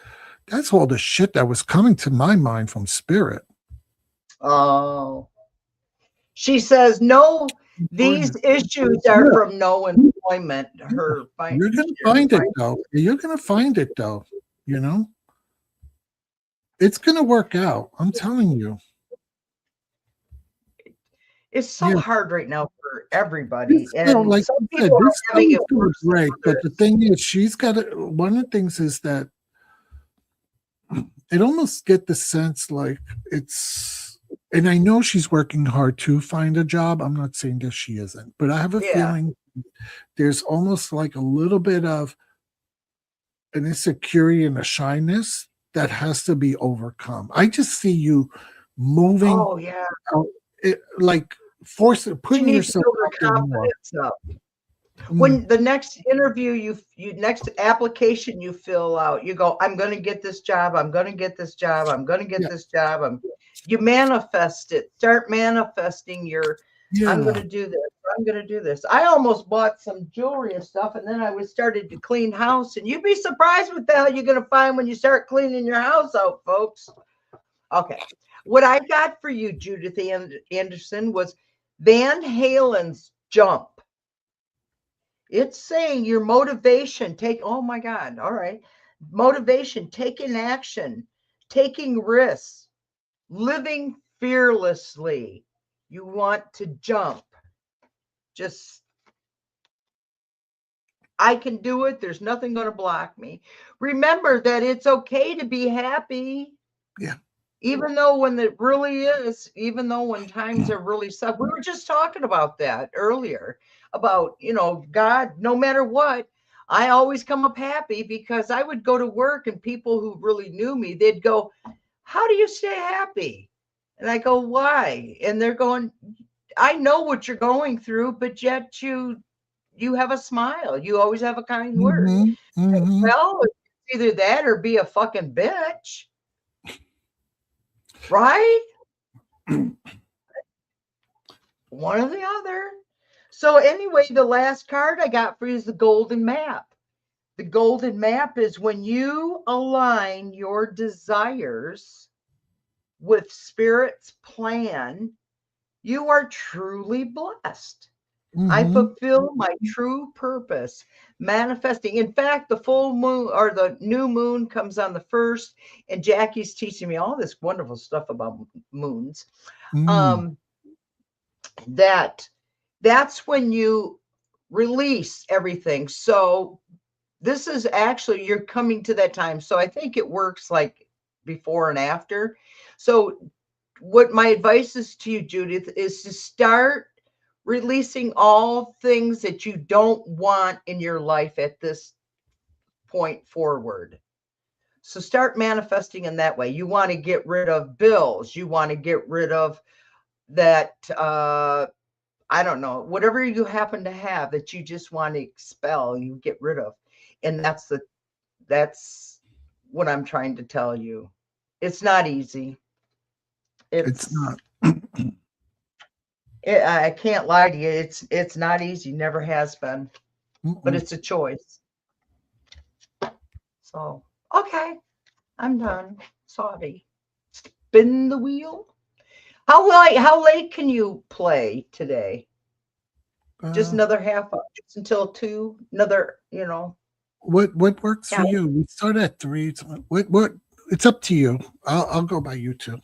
that's all the shit that was coming to my mind from spirit. Oh. She says, no, these issues are from no employment. You're going to find it, though. You're going to find it, though. It's going to work out. I'm telling you. It's so hard right now for everybody. And like some people are having it worse. Right. But the thing is, she's got one of the things is that it almost get the sense like it's, and I know she's working hard to find a job. I'm not saying that she isn't, but I have a feeling there's almost like a little bit of an insecurity and a shyness that has to be overcome. I just see you moving. Oh yeah. Like putting yourself up. When the next interview you next application you fill out, you go, I'm going to get this job. I'm going to get this job. I'm going to get this job. You manifest it. Start manifesting your, I'm going to do this. I'm going to do this. I almost bought some jewelry and stuff, and then I started to clean house. And you'd be surprised what the hell you're going to find when you start cleaning your house out, folks. Okay. What I got for you, Judith Anderson, was Van Halen's Jump. It's saying your motivation, oh my God, all right. Motivation, taking action, taking risks, living fearlessly. You want to jump. Just I can do it. There's nothing going to block me. Remember that it's okay to be happy. Yeah. Even though when it really is, even though when times are really tough, we were just talking about that earlier about, God, no matter what, I always come up happy because I would go to work and people who really knew me, they'd go, how do you stay happy? And I go, why? And they're going, I know what you're going through, but yet you have a smile. You always have a kind word. Well, it's either that or be a fucking bitch. Right? One or the other. So anyway, the last card I got for you is the golden map. The golden map is when you align your desires with spirit's plan, you are truly blessed. I fulfill my true purpose, manifesting. In fact, the full moon or the new moon comes on the 1st, and Jackie's teaching me all this wonderful stuff about moons. That's when you release everything. So this is actually, you're coming to that time. So I think it works like before and after. So what my advice is to you, Judith, is to start releasing all things that you don't want in your life at this point forward. So start manifesting in that way. You want to get rid of bills. You want to get rid of that, I don't know, whatever you happen to have that you just want to expel, you get rid of. And that's what I'm trying to tell you. It's not easy. It's not. I can't lie to you. It's not easy. Never has been. But it's a choice. So, okay. I'm done. Sorry. Spin the wheel. How late can you play today? Just another half hour, just until 2. Another, What works for you? We start at 3. What? It's up to you. I'll go by you too.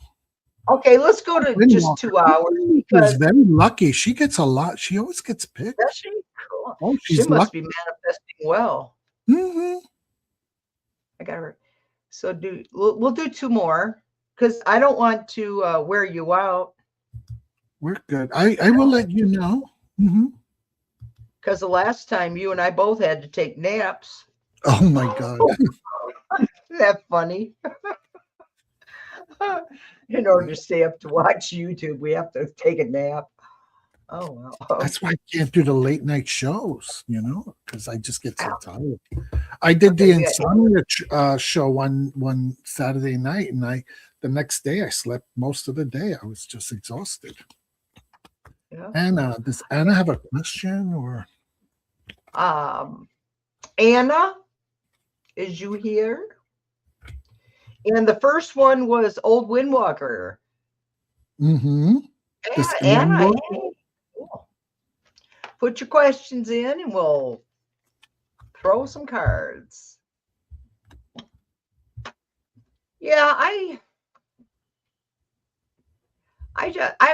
Okay, let's go to just 2 hours. Because very lucky. She gets a lot. She always gets picked. Does she? Cool. Oh, she must be manifesting well. I got her. So we'll do 2 more because I don't want to wear you out. We're good. I will let you know. Because the last time you and I both had to take naps. Oh my God. Isn't that funny? In order to stay up to watch YouTube, we have to take a nap. Oh, well. That's why I can't do the late night shows, because I just get so tired. I did the insomnia show one Saturday night, and the next day I slept most of the day. I was just exhausted. Yeah. Anna, does Anna have a question or? Anna, is you here? And the first one was Old Windwalker. Yeah, Anna, hey. Cool. Put your questions in and we'll throw some cards. Yeah, I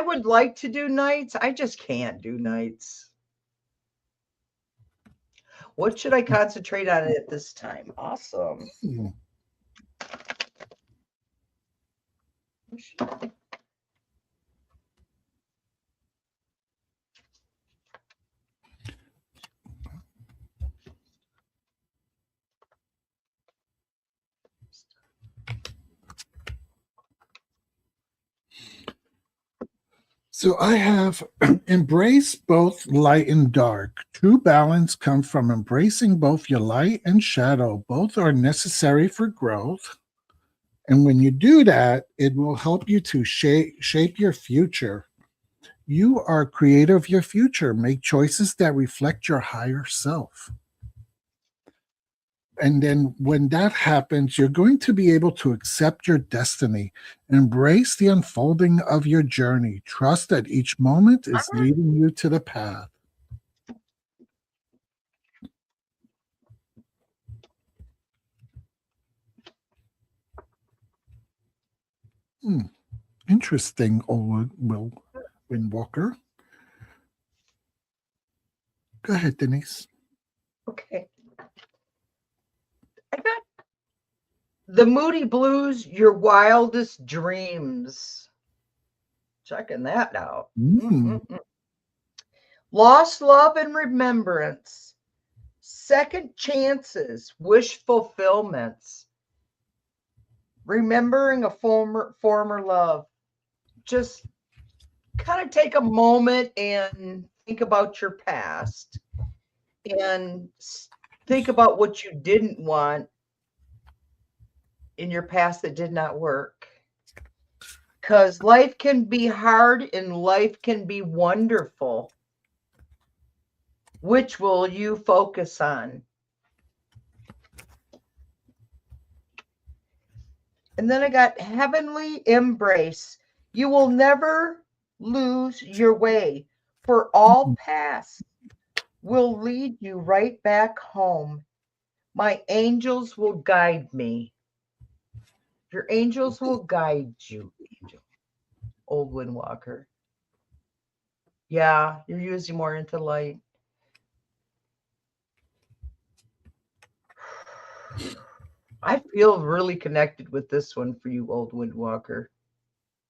would like to do nights. I just can't do nights. What should I concentrate on at this time? Awesome. So I have embrace both light and dark. True balance comes from embracing both your light and shadow. Both are necessary for growth. And when you do that, it will help you to shape your future. You are creator of your future. Make choices that reflect your higher self. And then when that happens, you're going to be able to accept your destiny, embrace the unfolding of your journey. Trust that each moment is leading you to the path. Interesting, old Windwalker. Go ahead, Denise. Okay. The Moody Blues, your wildest dreams. Checking that out. Lost love and remembrance. Second chances, wish fulfillments. Remembering a former love. Just kind of take a moment and think about your past and think about what you didn't want in your past that did not work. Because life can be hard and life can be wonderful. Which will you focus on? And then I got heavenly embrace. You will never lose your way, for all paths will lead you right back home. My angels will guide me. Your angels will guide you, angel. Old Windwalker. Yeah, you're usually more into light. I feel really connected with this one for you, Old Windwalker.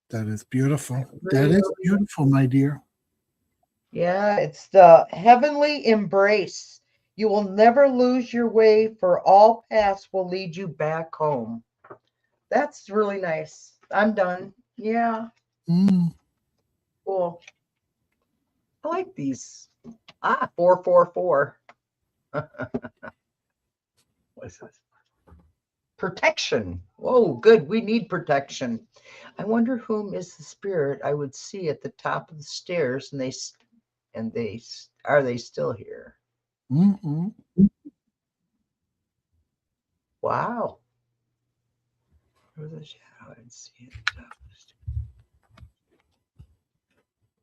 That is beautiful. That is beautiful, my dear. Yeah, it's the heavenly embrace. You will never lose your way, for all paths will lead you back home. That's really nice. I'm done. Yeah. Cool. I like these. 444. What's this? Protection. Whoa, good. We need protection. I wonder whom is the spirit I would see at the top of the stairs, and they are they still here? Wow. Where's the shadow? I would see at the top of the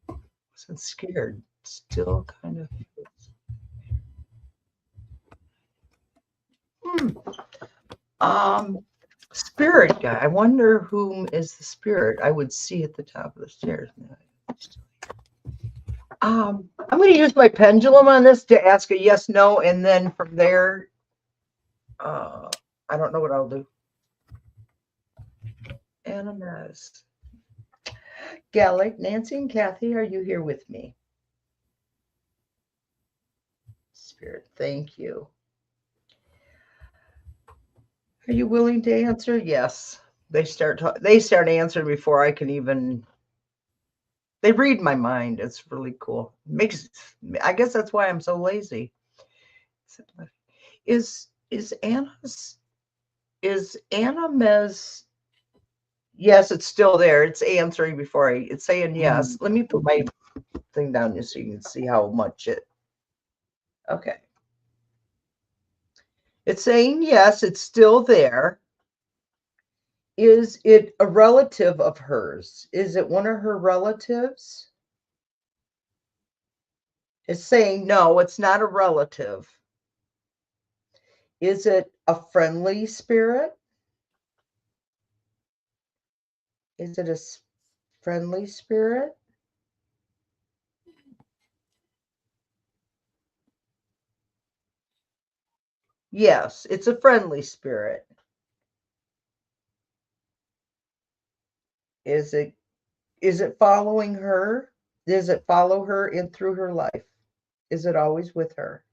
stairs. Wasn't scared. Still kind of. Spirit guy. I wonder whom is the spirit I would see at the top of the stairs. I'm going to use my pendulum on this to ask a yes, no, and then from there, I don't know what I'll do. Animas. Gallic, Nancy and Kathy, are you here with me? Spirit, thank you. Are you willing to answer? Yes. They start answering before I can even. They read my mind. It's really cool. I guess that's why I'm so lazy. Is Anna Mez? Yes, it's still there. It's answering before it's saying yes. Let me put my thing down just so you can see how much it. Okay. It's saying yes, it's still there. Is it a relative of hers? Is it one of her relatives? It's saying no, it's not a relative. Is it a friendly spirit? Is it a friendly spirit? Yes, it's a friendly spirit. Is it following her? Does it follow her in through her life? Is it always with her?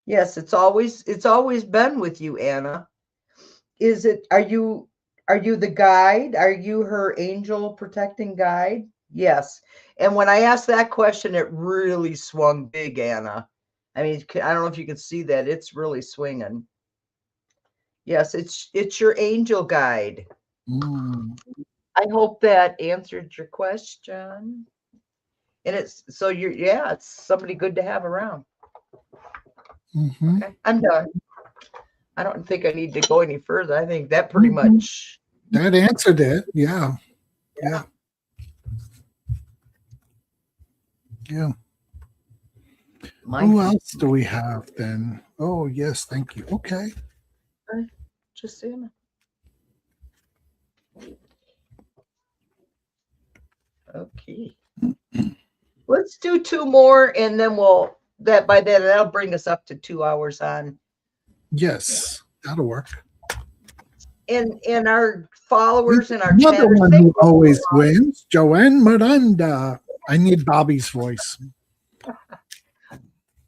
Yes, it's always been with you, Anna. Are you the guide? Are you her angel protecting guide? Yes. And when I asked that question, it really swung big, Anna. I mean, I don't know if you can see that. It's really swinging. Yes, it's your angel guide. I hope that answered your question. And it's somebody good to have around. Okay, I'm done. I don't think I need to go any further. I think that pretty much. That answered it. Yeah. Who else do we have then? Oh, yes. Thank you. Okay. Just Anna. Okay. Let's do two more and then we'll that'll bring us up to 2 hours on. Yes, that'll work. And our followers and our another chatters, one who always wins, Joanne Miranda. I need Bobby's voice.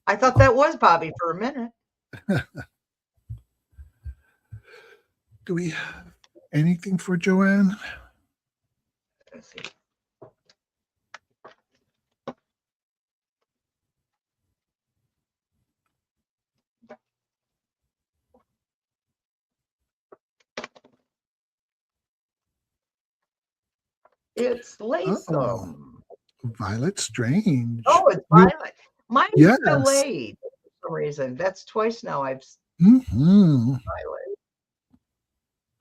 I thought that was Bobby for a minute. Do we have anything for Joanne? Let's see. It's Latham. Violet Strange. Oh, it's Violet. Mine's delayed for some reason. That's twice now I've Violet.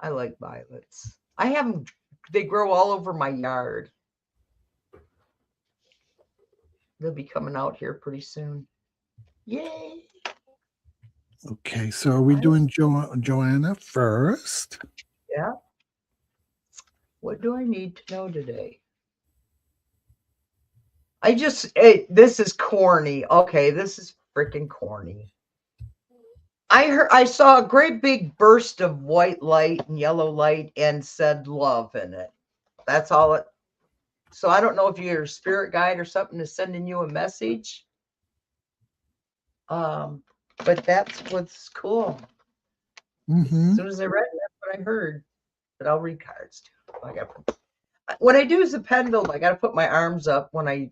I like violets. I have them. They grow all over my yard. They'll be coming out here pretty soon. Yay! Okay, so are we doing Joanna first? Yeah. What do I need to know today? This is corny. Okay, this is freaking corny. I saw a great big burst of white light and yellow light and said love in it. That's all it. So I don't know if you're a spirit guide or something is sending you a message. But that's what's cool. As soon as I read it, that's what I heard. But I'll read cards too. When I do the pendulum, I got to put my arms up. When I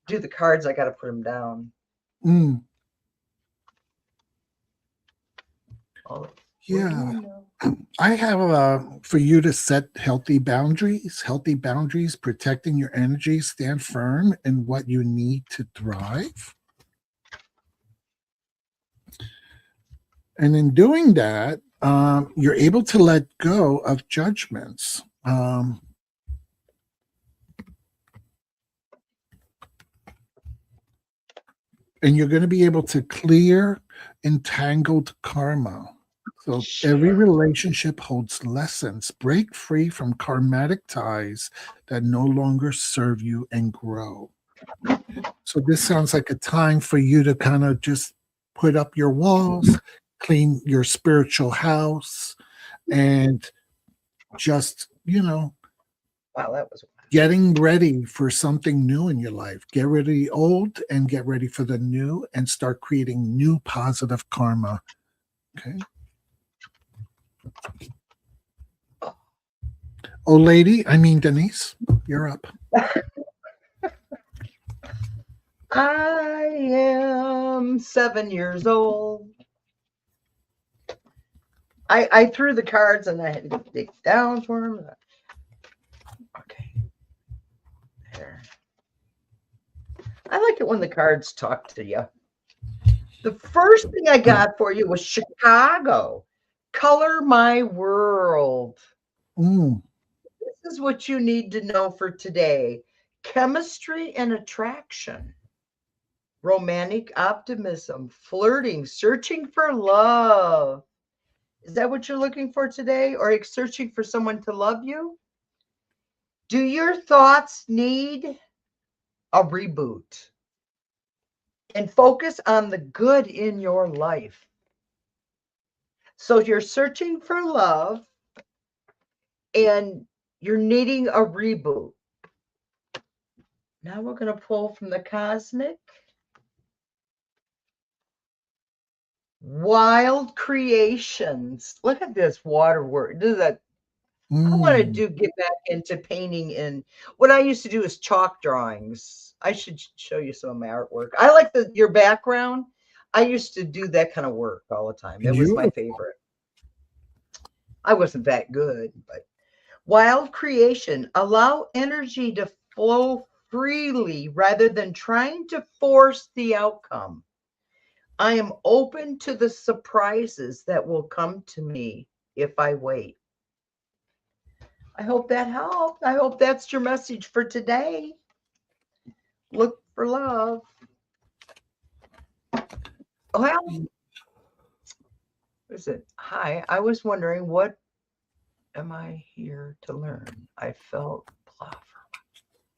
do the cards, I got to put them down. Yeah. I have for you to set healthy boundaries. Healthy boundaries, protecting your energy, stand firm in what you need to thrive. And in doing that, you're able to let go of judgments. And you're going to be able to clear entangled karma. So every relationship holds lessons. Break free from karmatic ties that no longer serve you and grow. So this sounds like a time for you to kind of just put up your walls, clean your spiritual house, and just, wow, that was getting ready for something new in your life. Get rid of the old and get ready for the new and start creating new positive karma. Okay. Oh, lady, I mean, Denise, you're up. I am 7 years old. I threw the cards and I had to dig down for them. Okay. There. I like it when the cards talk to you. The first thing I got for you was Chicago. Color my world. This is what you need to know for today. Chemistry and attraction. Romantic optimism. Flirting. Searching for love. Is that what you're looking for today? Or are you searching for someone to love you? Do your thoughts need a reboot? And focus on the good in your life. So you're searching for love and you're needing a reboot. Now we're going to pull from the cosmic. Wild creations. Look at this water work. This is a, I want to get back into painting. And what I used to do is chalk drawings. I should show you some of my artwork. I like your background. I used to do that kind of work all the time. It was my favorite. I wasn't that good, but wild creation. Allow energy to flow freely rather than trying to force the outcome. I am open to the surprises that will come to me if I wait. I hope that helped. I hope that's your message for today. Look for love. Well, what is it? Hi, I was wondering, what am I here to learn? I felt blah.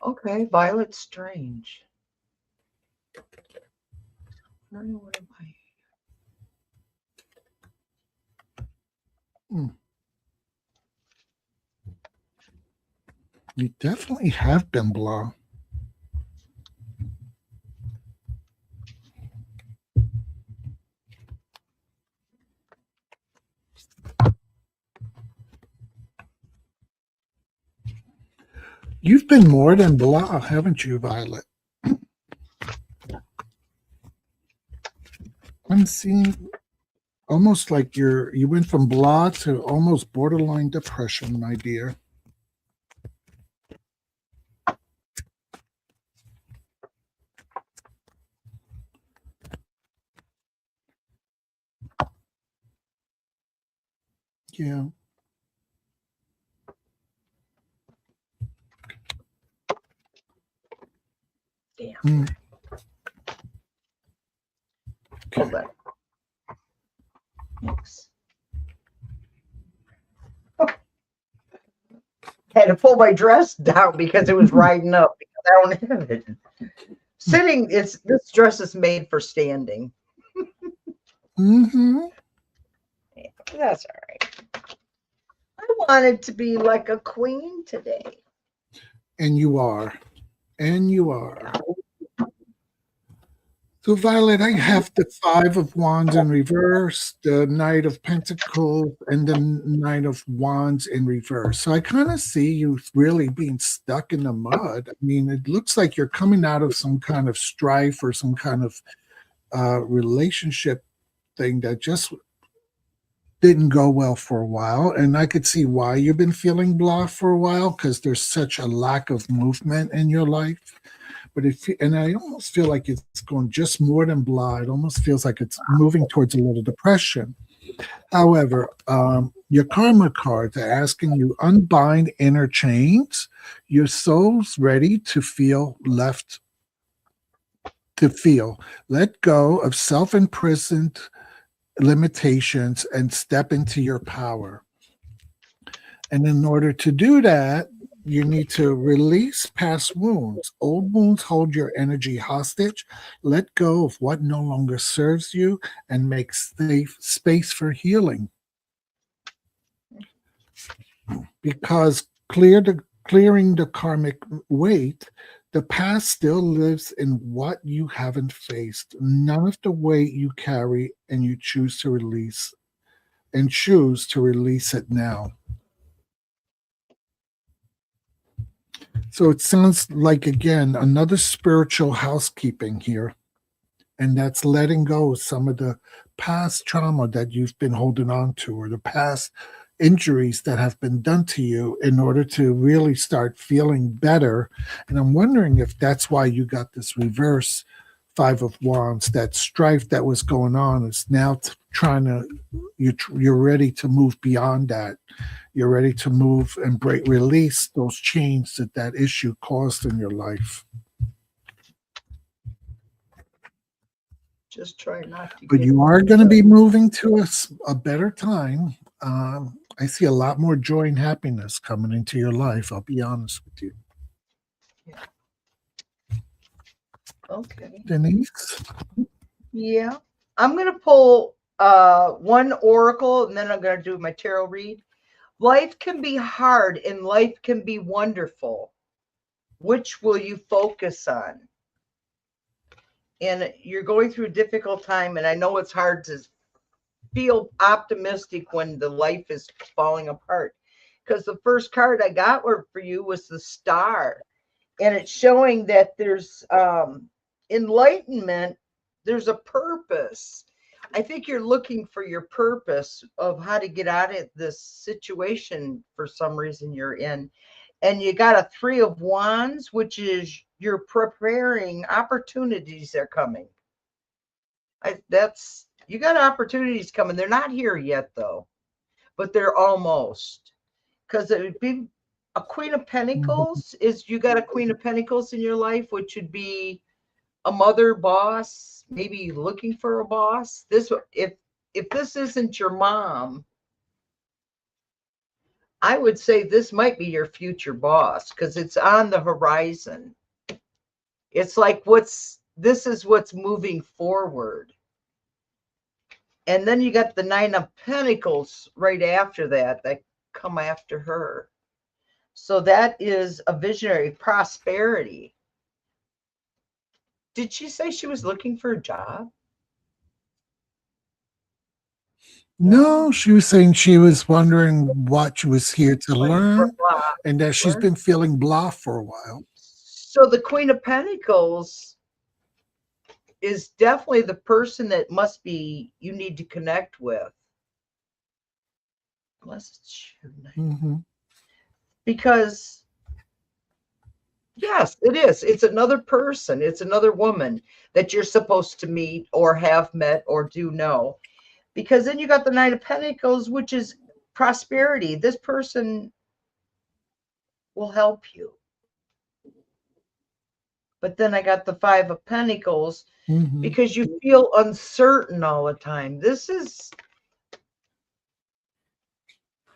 Okay, Violet Strange. What am I? You definitely have been blah. You've been more than blah, haven't you, Violet? I'm seeing almost like you went from blah to almost borderline depression, my dear. Yeah. Damn. Hold on. Thanks. Had to pull my dress down because it was riding up because I don't have it. Sitting, this dress is made for standing. Mm-hmm. Yeah, that's all right. I wanted to be like a queen today. And you are. And you are. So, Violet, I have the Five of Wands in reverse, the Knight of Pentacles, and the Knight of Wands in reverse. So I kind of see you really being stuck in the mud. I mean, it looks like you're coming out of some kind of strife or some kind of relationship thing that just didn't go well for a while. And I could see why you've been feeling blah for a while, because there's such a lack of movement in your life. But and I almost feel like it's going just more than blah. It almost feels like it's moving towards a little depression. However, your karma cards are asking you unbind inner chains. Your soul's ready to feel left to feel. Let go of self-imprisoned limitations and step into your power. And in order to do that, you need to release past wounds. Old wounds hold your energy hostage. Let go of what no longer serves you and make safe space for healing. Because clearing the karmic weight, the past still lives in what you haven't faced. None of the weight you carry and you choose to release it now. So it sounds like, again, another spiritual housekeeping here. And that's letting go of some of the past trauma that you've been holding on to, or the past injuries that have been done to you, in order to really start feeling better. And I'm wondering if that's why you got this reverse Five of Wands. That strife that was going on is now you're ready to move beyond that. You're ready to move and release those chains that issue caused in your life. Just try not to. But you are going to be moving to a better time. I see a lot more joy and happiness coming into your life. I'll be honest with you. Yeah. Okay. Denise? Yeah. I'm going to pull one oracle, and then I'm going to do my tarot read. Life can be hard and life can be wonderful. Which will you focus on? And you're going through a difficult time, and I know it's hard to feel optimistic when the life is falling apart, because the first card I got for you was the Star, and it's showing that there's enlightenment, there's a purpose. I think you're looking for your purpose of how to get out of this situation for some reason you're in. And you got a Three of Wands, which is you're preparing. Opportunities are coming. You got opportunities coming. They're not here yet, though, but they're almost. Because it would be a Queen of Pentacles. You got a Queen of Pentacles in your life, which would be a mother, boss, maybe looking for a boss. If this isn't your mom, I would say this might be your future boss, because it's on the horizon. It's like what's this is what's moving forward. And then you got the 9 of Pentacles right after that come after her. So that is a visionary prosperity. Did she say she was looking for a job? No, she was saying she was wondering what she was here to learn, and that she's been feeling blah for a while. So the Queen of Pentacles is definitely the person that you need to connect with. Unless it's you. Because, yes, it is. It's another person. It's another woman that you're supposed to meet or have met or do know. Because then you got the 9 of Pentacles, which is prosperity. This person will help you. But then I got the 5 of Pentacles because you feel uncertain all the time. This is,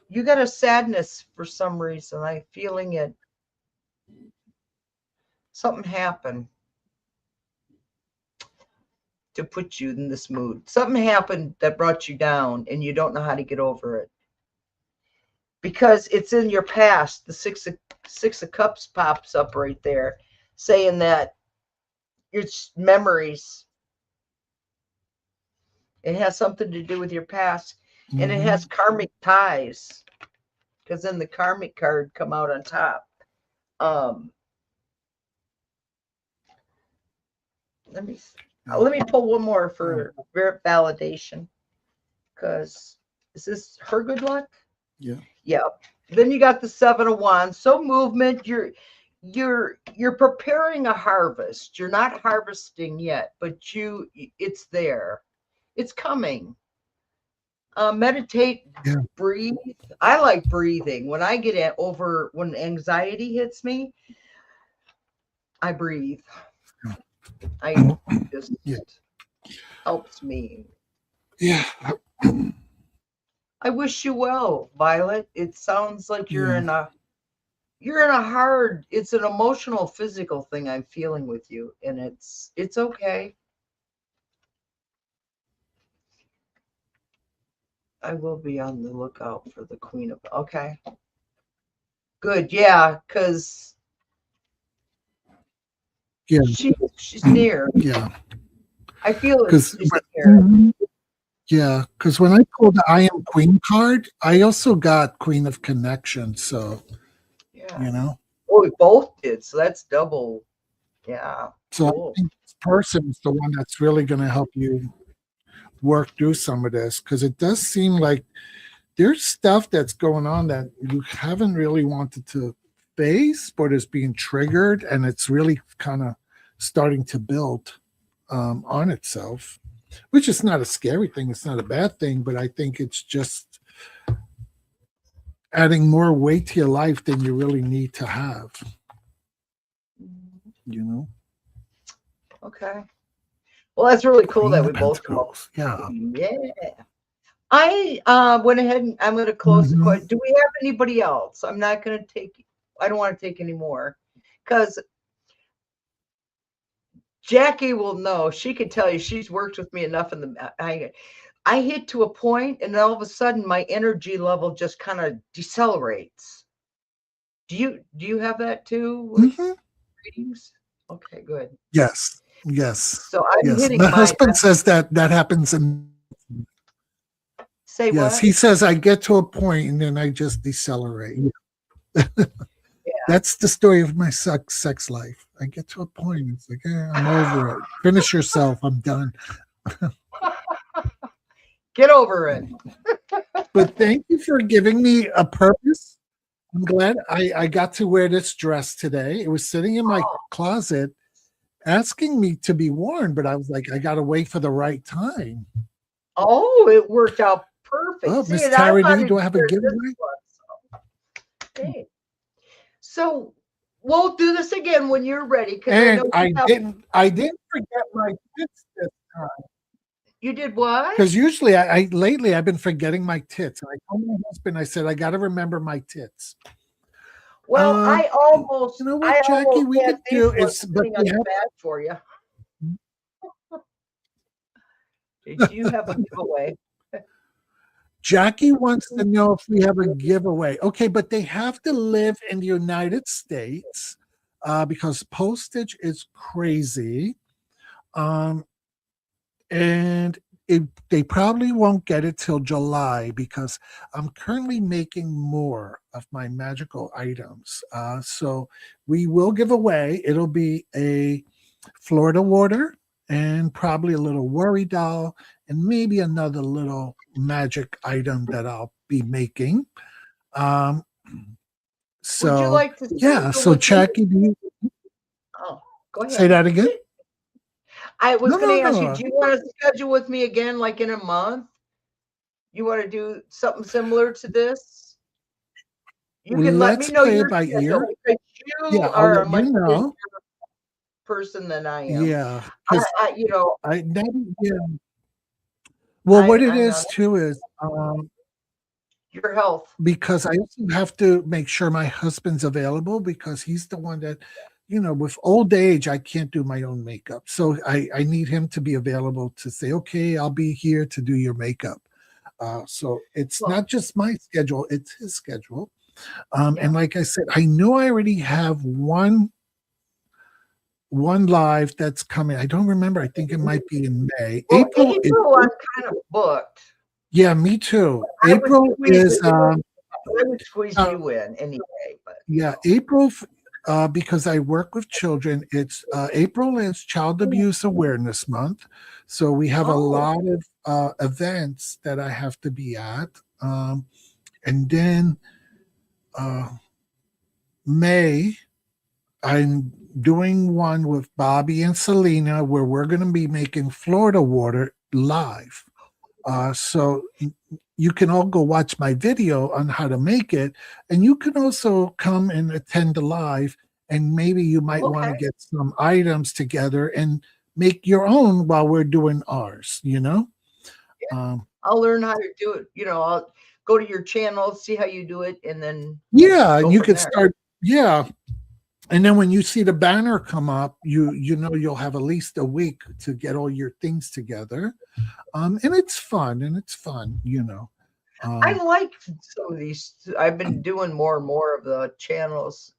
you got a sadness for some reason. I'm feeling it. Something happened to put you in this mood. Something happened that brought you down and you don't know how to get over it. Because it's in your past. The six of Cups pops up right there, saying that your memories, it has something to do with your past, and it has karmic ties, because then the karmic card come out on top. Let me pull one more for validation, because is this her good luck? Yeah. Then you got the 7 of Wands. So movement, you're preparing a harvest. You're not harvesting yet, but it's there. It's coming. Meditate, breathe. I like breathing. When I get when anxiety hits me, I breathe. I just helps me. Yeah. I wish you well, Violet. It sounds like you're in a hard, it's an emotional, physical thing I'm feeling with you, and it's okay. I will be on the lookout for the Queen of, okay. Good, yeah, because she's near. Yeah. I feel she's near. Yeah, because when I pulled the I Am Queen card, I also got Queen of Connection. So, you know. Oh, we both did. So that's double. Yeah. So I think this person is the one that's really going to help you work through some of this, because it does seem like there's stuff that's going on that you haven't really wanted to face, but it's being triggered, and it's really kind of starting to build on itself. Which is not a scary thing. It's not a bad thing, but I think it's just adding more weight to your life than you really need to have. You know? Okay. Well, that's really cool that we both come up. Yeah. I went ahead and I'm going to close the question. Do we have anybody else? I don't want to take any more, because Jackie will know. She could tell you, she's worked with me enough I hit to a point, and all of a sudden my energy level just kind of decelerates. Do you have that too with readings? Okay, good. Yes. So I'm hitting my husband says that happens in Say yes, what? He says I get to a point and then I just decelerate. That's the story of my sex life. I get to a point, it's like, I'm over it. Finish yourself. I'm done. Get over it. But thank you for giving me a purpose. I'm glad I got to wear this dress today. It was sitting in my closet asking me to be worn, but I was like, I got to wait for the right time. Oh, it worked out perfect. Oh, Miss Tara, do I have a giveaway? Okay. So we'll do this again when you're ready. And I didn't forget my tits this time. You did what? Because usually lately I've been forgetting my tits. And I told my husband, I said, I got to remember my tits. Well, I almost, you know what, Jackie, we could do is, but bad for you. Do you have a giveaway? Jackie wants to know if we have a giveaway. Okay, but they have to live in the United States because postage is crazy. And they probably won't get it till July because I'm currently making more of my magical items. So we will give away. It'll be a Florida water and probably a little worry doll and maybe another little magic item that I'll be making. Um, Would you so like to yeah, schedule so with me? Jackie, do you Oh, go say ahead. that again? I was No, going no, to ask you, no. do you want to schedule with me again, like in a month? You want to do something similar to this? You Well, can let me let's know play it your by ear. schedule because Yeah, you I'll are a let you much busier know. person than I am. Yeah, because You know, I never, yeah. Well, what it I'm not is too is your health. because I also have to make sure my husband's available because he's the one that, with old age, I can't do my own makeup. So I need him to be available to say, okay, I'll be here to do your makeup. So it's Well, not just my schedule, it's his schedule. yeah. And like I said, I know I already have one live that's coming. I don't remember. I think it might be in May. Well, April is, April, I'm kind of booked. yeah, me too. I would April squeeze is I would squeeze uh, you in anyway, but yeah, April, because I work with children, it's April is Child Abuse Awareness Month. So we have a oh, lot of events that I have to be at. And then uh, May, I'm doing one with Bobby and Selena where we're going to be making Florida water live. So you can all go watch my video on how to make it, and you can also come and attend the live. And maybe you might want okay. to get some items together and make your own while we're doing ours. Yeah. Um, I'll learn how to do it. I'll go to your channel, see how you do it, and then yeah, and go you from could there. start. Yeah, and then when you see the banner come up, you know you'll have at least a week to get all your things together. And it's fun, I Um, like some of these. I've been doing more and more of the channels,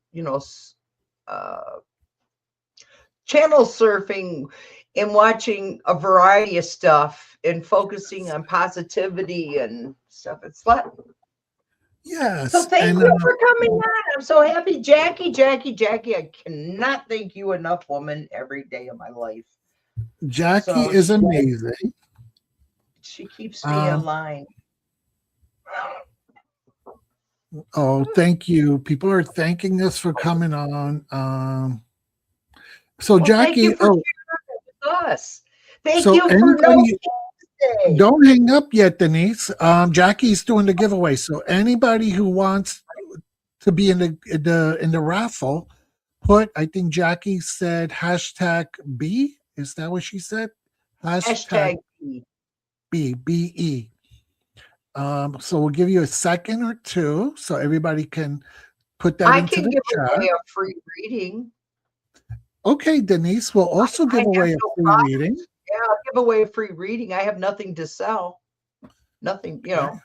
uh, channel surfing and watching a variety of stuff and focusing on positivity and stuff. It's fun. So yes, thank and you for coming on. I'm so happy. Jackie. I cannot thank you enough, woman, every day of my life. Jackie So is amazing. she keeps me in Um, line. oh, thank you. People are thanking us for coming on. So Well, thank you Jackie, for sharing with us. Thank so you for No anybody Tuesday. don't hang up yet, Denise. Jackie's doing the giveaway. So anybody who wants to be in the raffle, I think Jackie said hashtag B. Is that what she said? Hashtag Hashtag B. BE. So we'll give you a second or two so everybody can put that I into can the give chat. away a free reading. Okay, Denise, we'll also I give have away a no free problem. reading. Yeah, I'll give away a free reading. I have nothing to sell. Nothing, Okay. to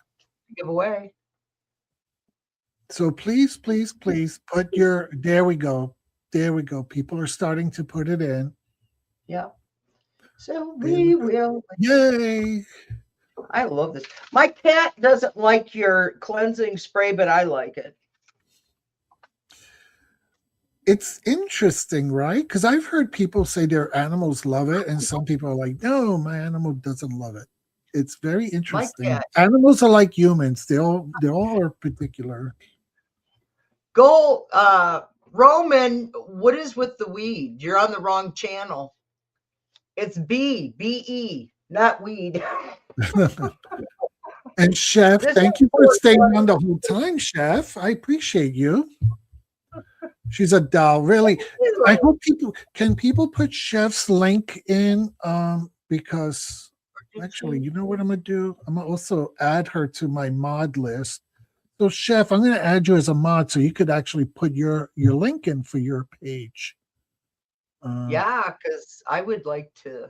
give away. So please put there we go. There we go. People are starting to put it in. Yeah. So There we we go. will. Yay. I love this. My cat doesn't like your cleansing spray, but I like it. It's interesting, right? Because I've heard people say their animals love it, and some people are like, no, my animal doesn't love it. It's very My interesting. cat. Animals are like humans. They all are particular. Go, Roman, what is with the weed? You're on the wrong channel. It's BE, not weed. And Chef, This is thank you for for staying on the whole time, Chef. I appreciate you. She's a doll, really. I hope people put Chef's link in because actually, you know what I'm gonna do? I'm gonna also add her to my mod list. So Chef, I'm gonna add you as a mod so you could actually put your link in for your page. Yeah, because I would like to.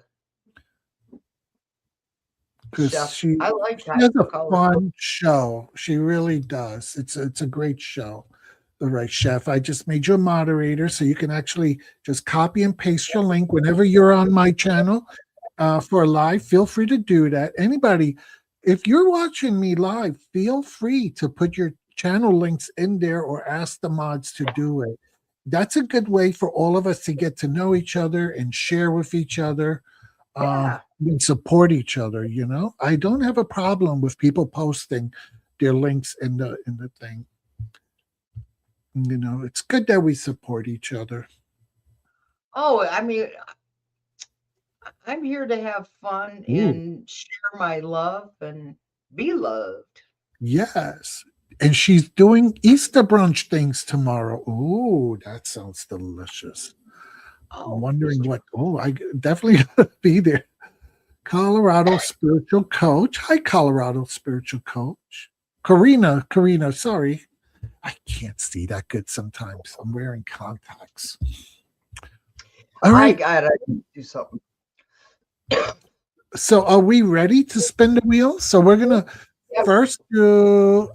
because I like she has a color. fun show. She really does. It's a great show. All right, Chef. I just made you a moderator, so you can actually just copy and paste your link whenever you're on my channel for live. Feel free to do that. Anybody, if you're watching me live, feel free to put your channel links in there or ask the mods to do it. That's a good way for all of us to get to know each other and share with each other. And support each other. I don't have a problem with people posting their links in the thing. It's good that we support each other. Oh, I mean, I'm here to have fun and share my love and be loved. Yes. And she's doing Easter brunch things tomorrow. Oh, that sounds delicious. I'm wondering what. Oh, I definitely gotta be there. Colorado spiritual coach. Hi, Colorado spiritual coach. Karina, sorry. I can't see that good sometimes. I'm wearing contacts. All right. I gotta do something. So are we ready to spin the wheel? So we're gonna first do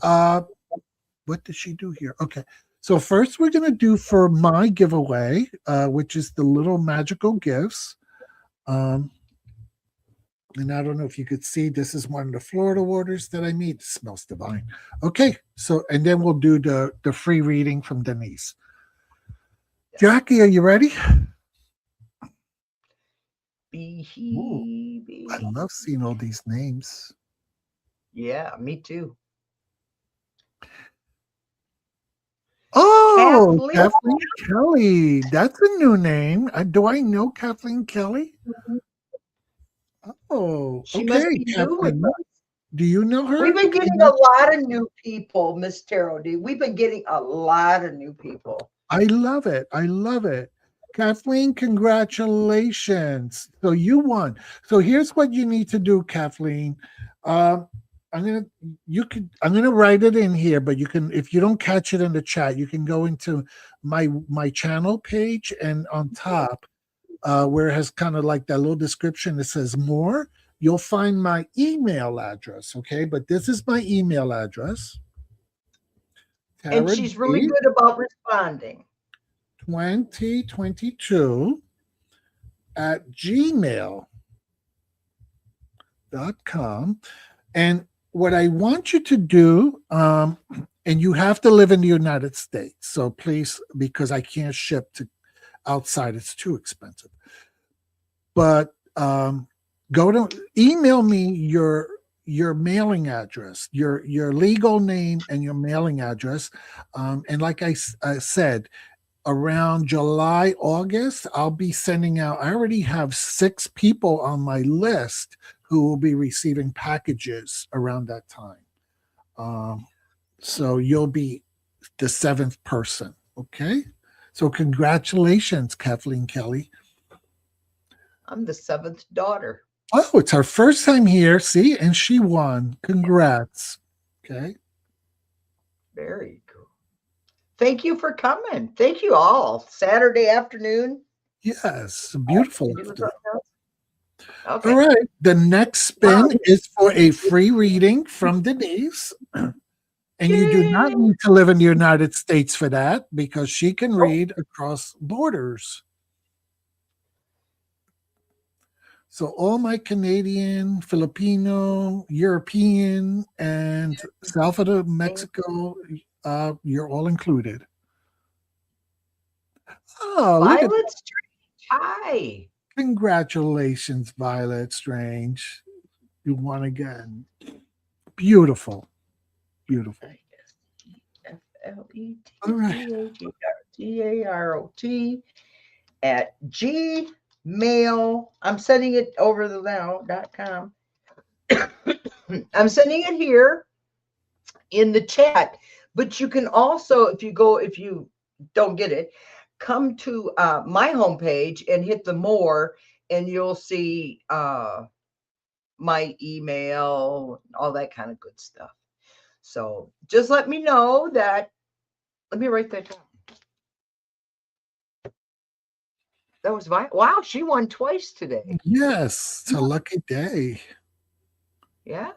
what did she do here? Okay. So first we're gonna do for my giveaway, which is the little magical gifts. And I don't know if you could see, this is one of the Florida waters that I made. It smells divine. Okay, so and then we'll do the free reading from Denise. Jackie, are you ready? Ooh, I love seeing all these names. Yeah, me too. Oh, Kathleen Kelly. That's a new name. Do I know Kathleen Kelly? Oh, she okay. must be Kathleen, do you know her? We've been getting a lot of new people, Miss Tarot D. We've been getting a lot of new people. I love it. I love it. Kathleen, congratulations. So you won. So here's what you need to do, Kathleen. I'm gonna write it in here, but you can, if you don't catch it in the chat, you can go into my channel page, and on top, where it has kind of like that little description that says more, you'll find my email address. Okay, but this is my email address. And she's really good about responding. 2022 at gmail.com. And what I want you to do, and you have to live in the United States. So please, because I can't ship to outside, it's too expensive. But go to email me your mailing address, your legal name and your mailing address. And like I said, around July, August, I'll be sending out, I already have 6 people on my list who will be receiving packages around that time. So you'll be the 7th person. Okay. So congratulations, Kathleen Kelly. I'm the 7th daughter. Oh, it's our first time here. See, and she won. Congrats. Okay. Very cool. Thank you for coming. Thank you all. Saturday afternoon. Yes, beautiful. Okay. All right. The next spin is for a free reading from Denise. And you do not need to live in the United States for that, because she can read across borders. So all my Canadian, Filipino, European, and Salvador, Mexico, you're all included. Oh, Violet Strange. Hi. Congratulations, Violet Strange. You won again. Beautiful. Beautiful. FLETTAROT at Gmail. I'm sending it over the now.com. I'm sending it here in the chat, but you can also, if you don't get it, come to my homepage and hit the more, and you'll see my email, all that kind of good stuff. So just let me know that. Let me write that down. That was wow, she won twice today. Yes, it's a lucky day. Yeah.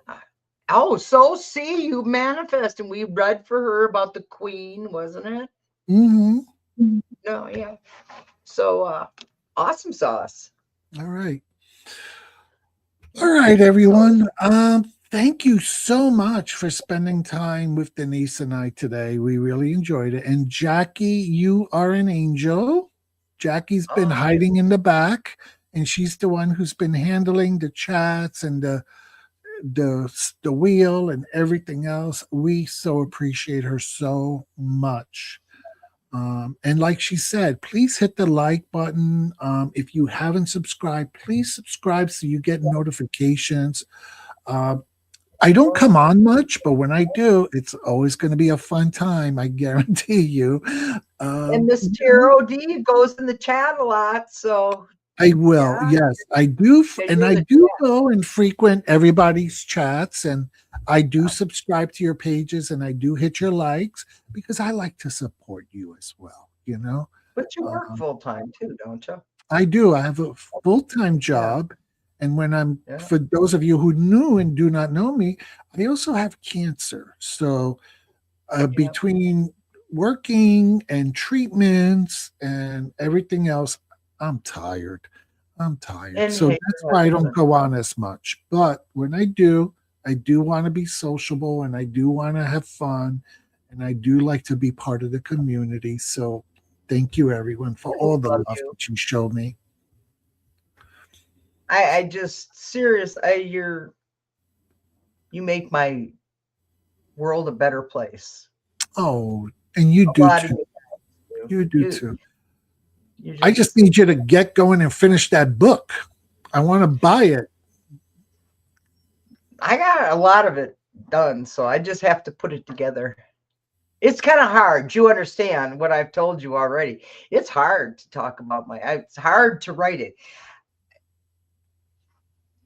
Oh, so see, you manifest, and we read for her about the queen, wasn't it? Mm-hmm. No, yeah. So awesome sauce. All right. All right, everyone. Thank you so much for spending time with Denise and I today. We really enjoyed it. And Jackie, you are an angel. Jackie's been hiding in the back, and she's the one who's been handling the chats and the wheel and everything else. We so appreciate her so much. And like she said, please hit the like button. If you haven't subscribed, please subscribe so you get notifications. Uh, I don't come on much, but when I do, it's always going to be a fun time. I guarantee you. And Miss Taro D goes in the chat a lot, so I will. yeah. Yes, I do. And I do chat. go and frequent everybody's chats, and I do subscribe to your pages, and I do hit your likes because I like to support you as well, you know. But you work full time too, don't you? I do. I have a full-time job. And when for those of you who knew and do not know me, I also have cancer. So between working and treatments and everything else, I'm tired. So that's why I don't go on as much. But when I do want to be sociable, and I do want to have fun, and I do like to be part of the community. So thank you, everyone, for all the love that you show me. I just you make my world a better place. Oh, and you do too. You do too. I just need you to get going and finish that book. I want to buy it. I got a lot of it done, so I just have to put it together. It's kind of hard. You understand what I've told you already. It's hard to talk about it's hard to write it.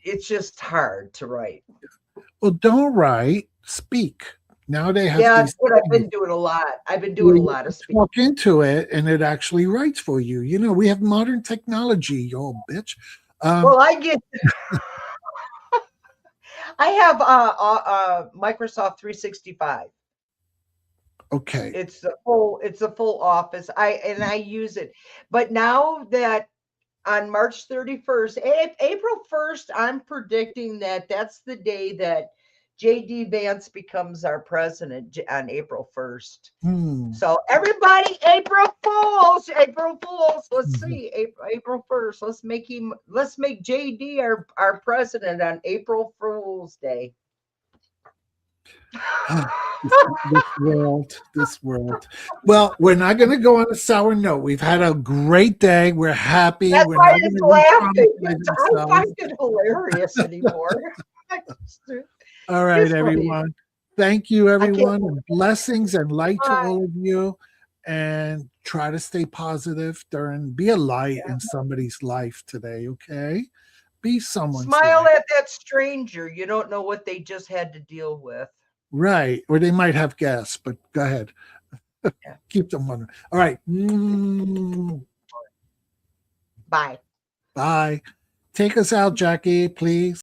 It's just hard to write. Well, don't write, speak. Now they have that's what I've been doing a lot. I've been doing a lot of speaking. Talk into it, and it actually writes for you. You know, we have modern technology, you old bitch. Well, I get. I have Microsoft 365. Okay. It's a full office. I use it. But now that on March 31st, April 1st, I'm predicting that that's the day that J.D. Vance becomes our president on April 1st. So everybody, April Fools. Let's see, April 1st. Let's make J.D. our president on April Fool's Day. This world. Well, we're not going to go on a sour note. We've had a great day. We're happy. That's we're why not it's laughing. I don't find it hilarious anymore. All right, everyone. Thank you, everyone. And blessings and light to all of you. And try to stay positive be a light in somebody's life today, okay? Be someone. Smile at that stranger. You don't know what they just had to deal with. Right. Or they might have gas, but go ahead. Keep them wondering. All right. Bye. Bye. Take us out, Jackie, please.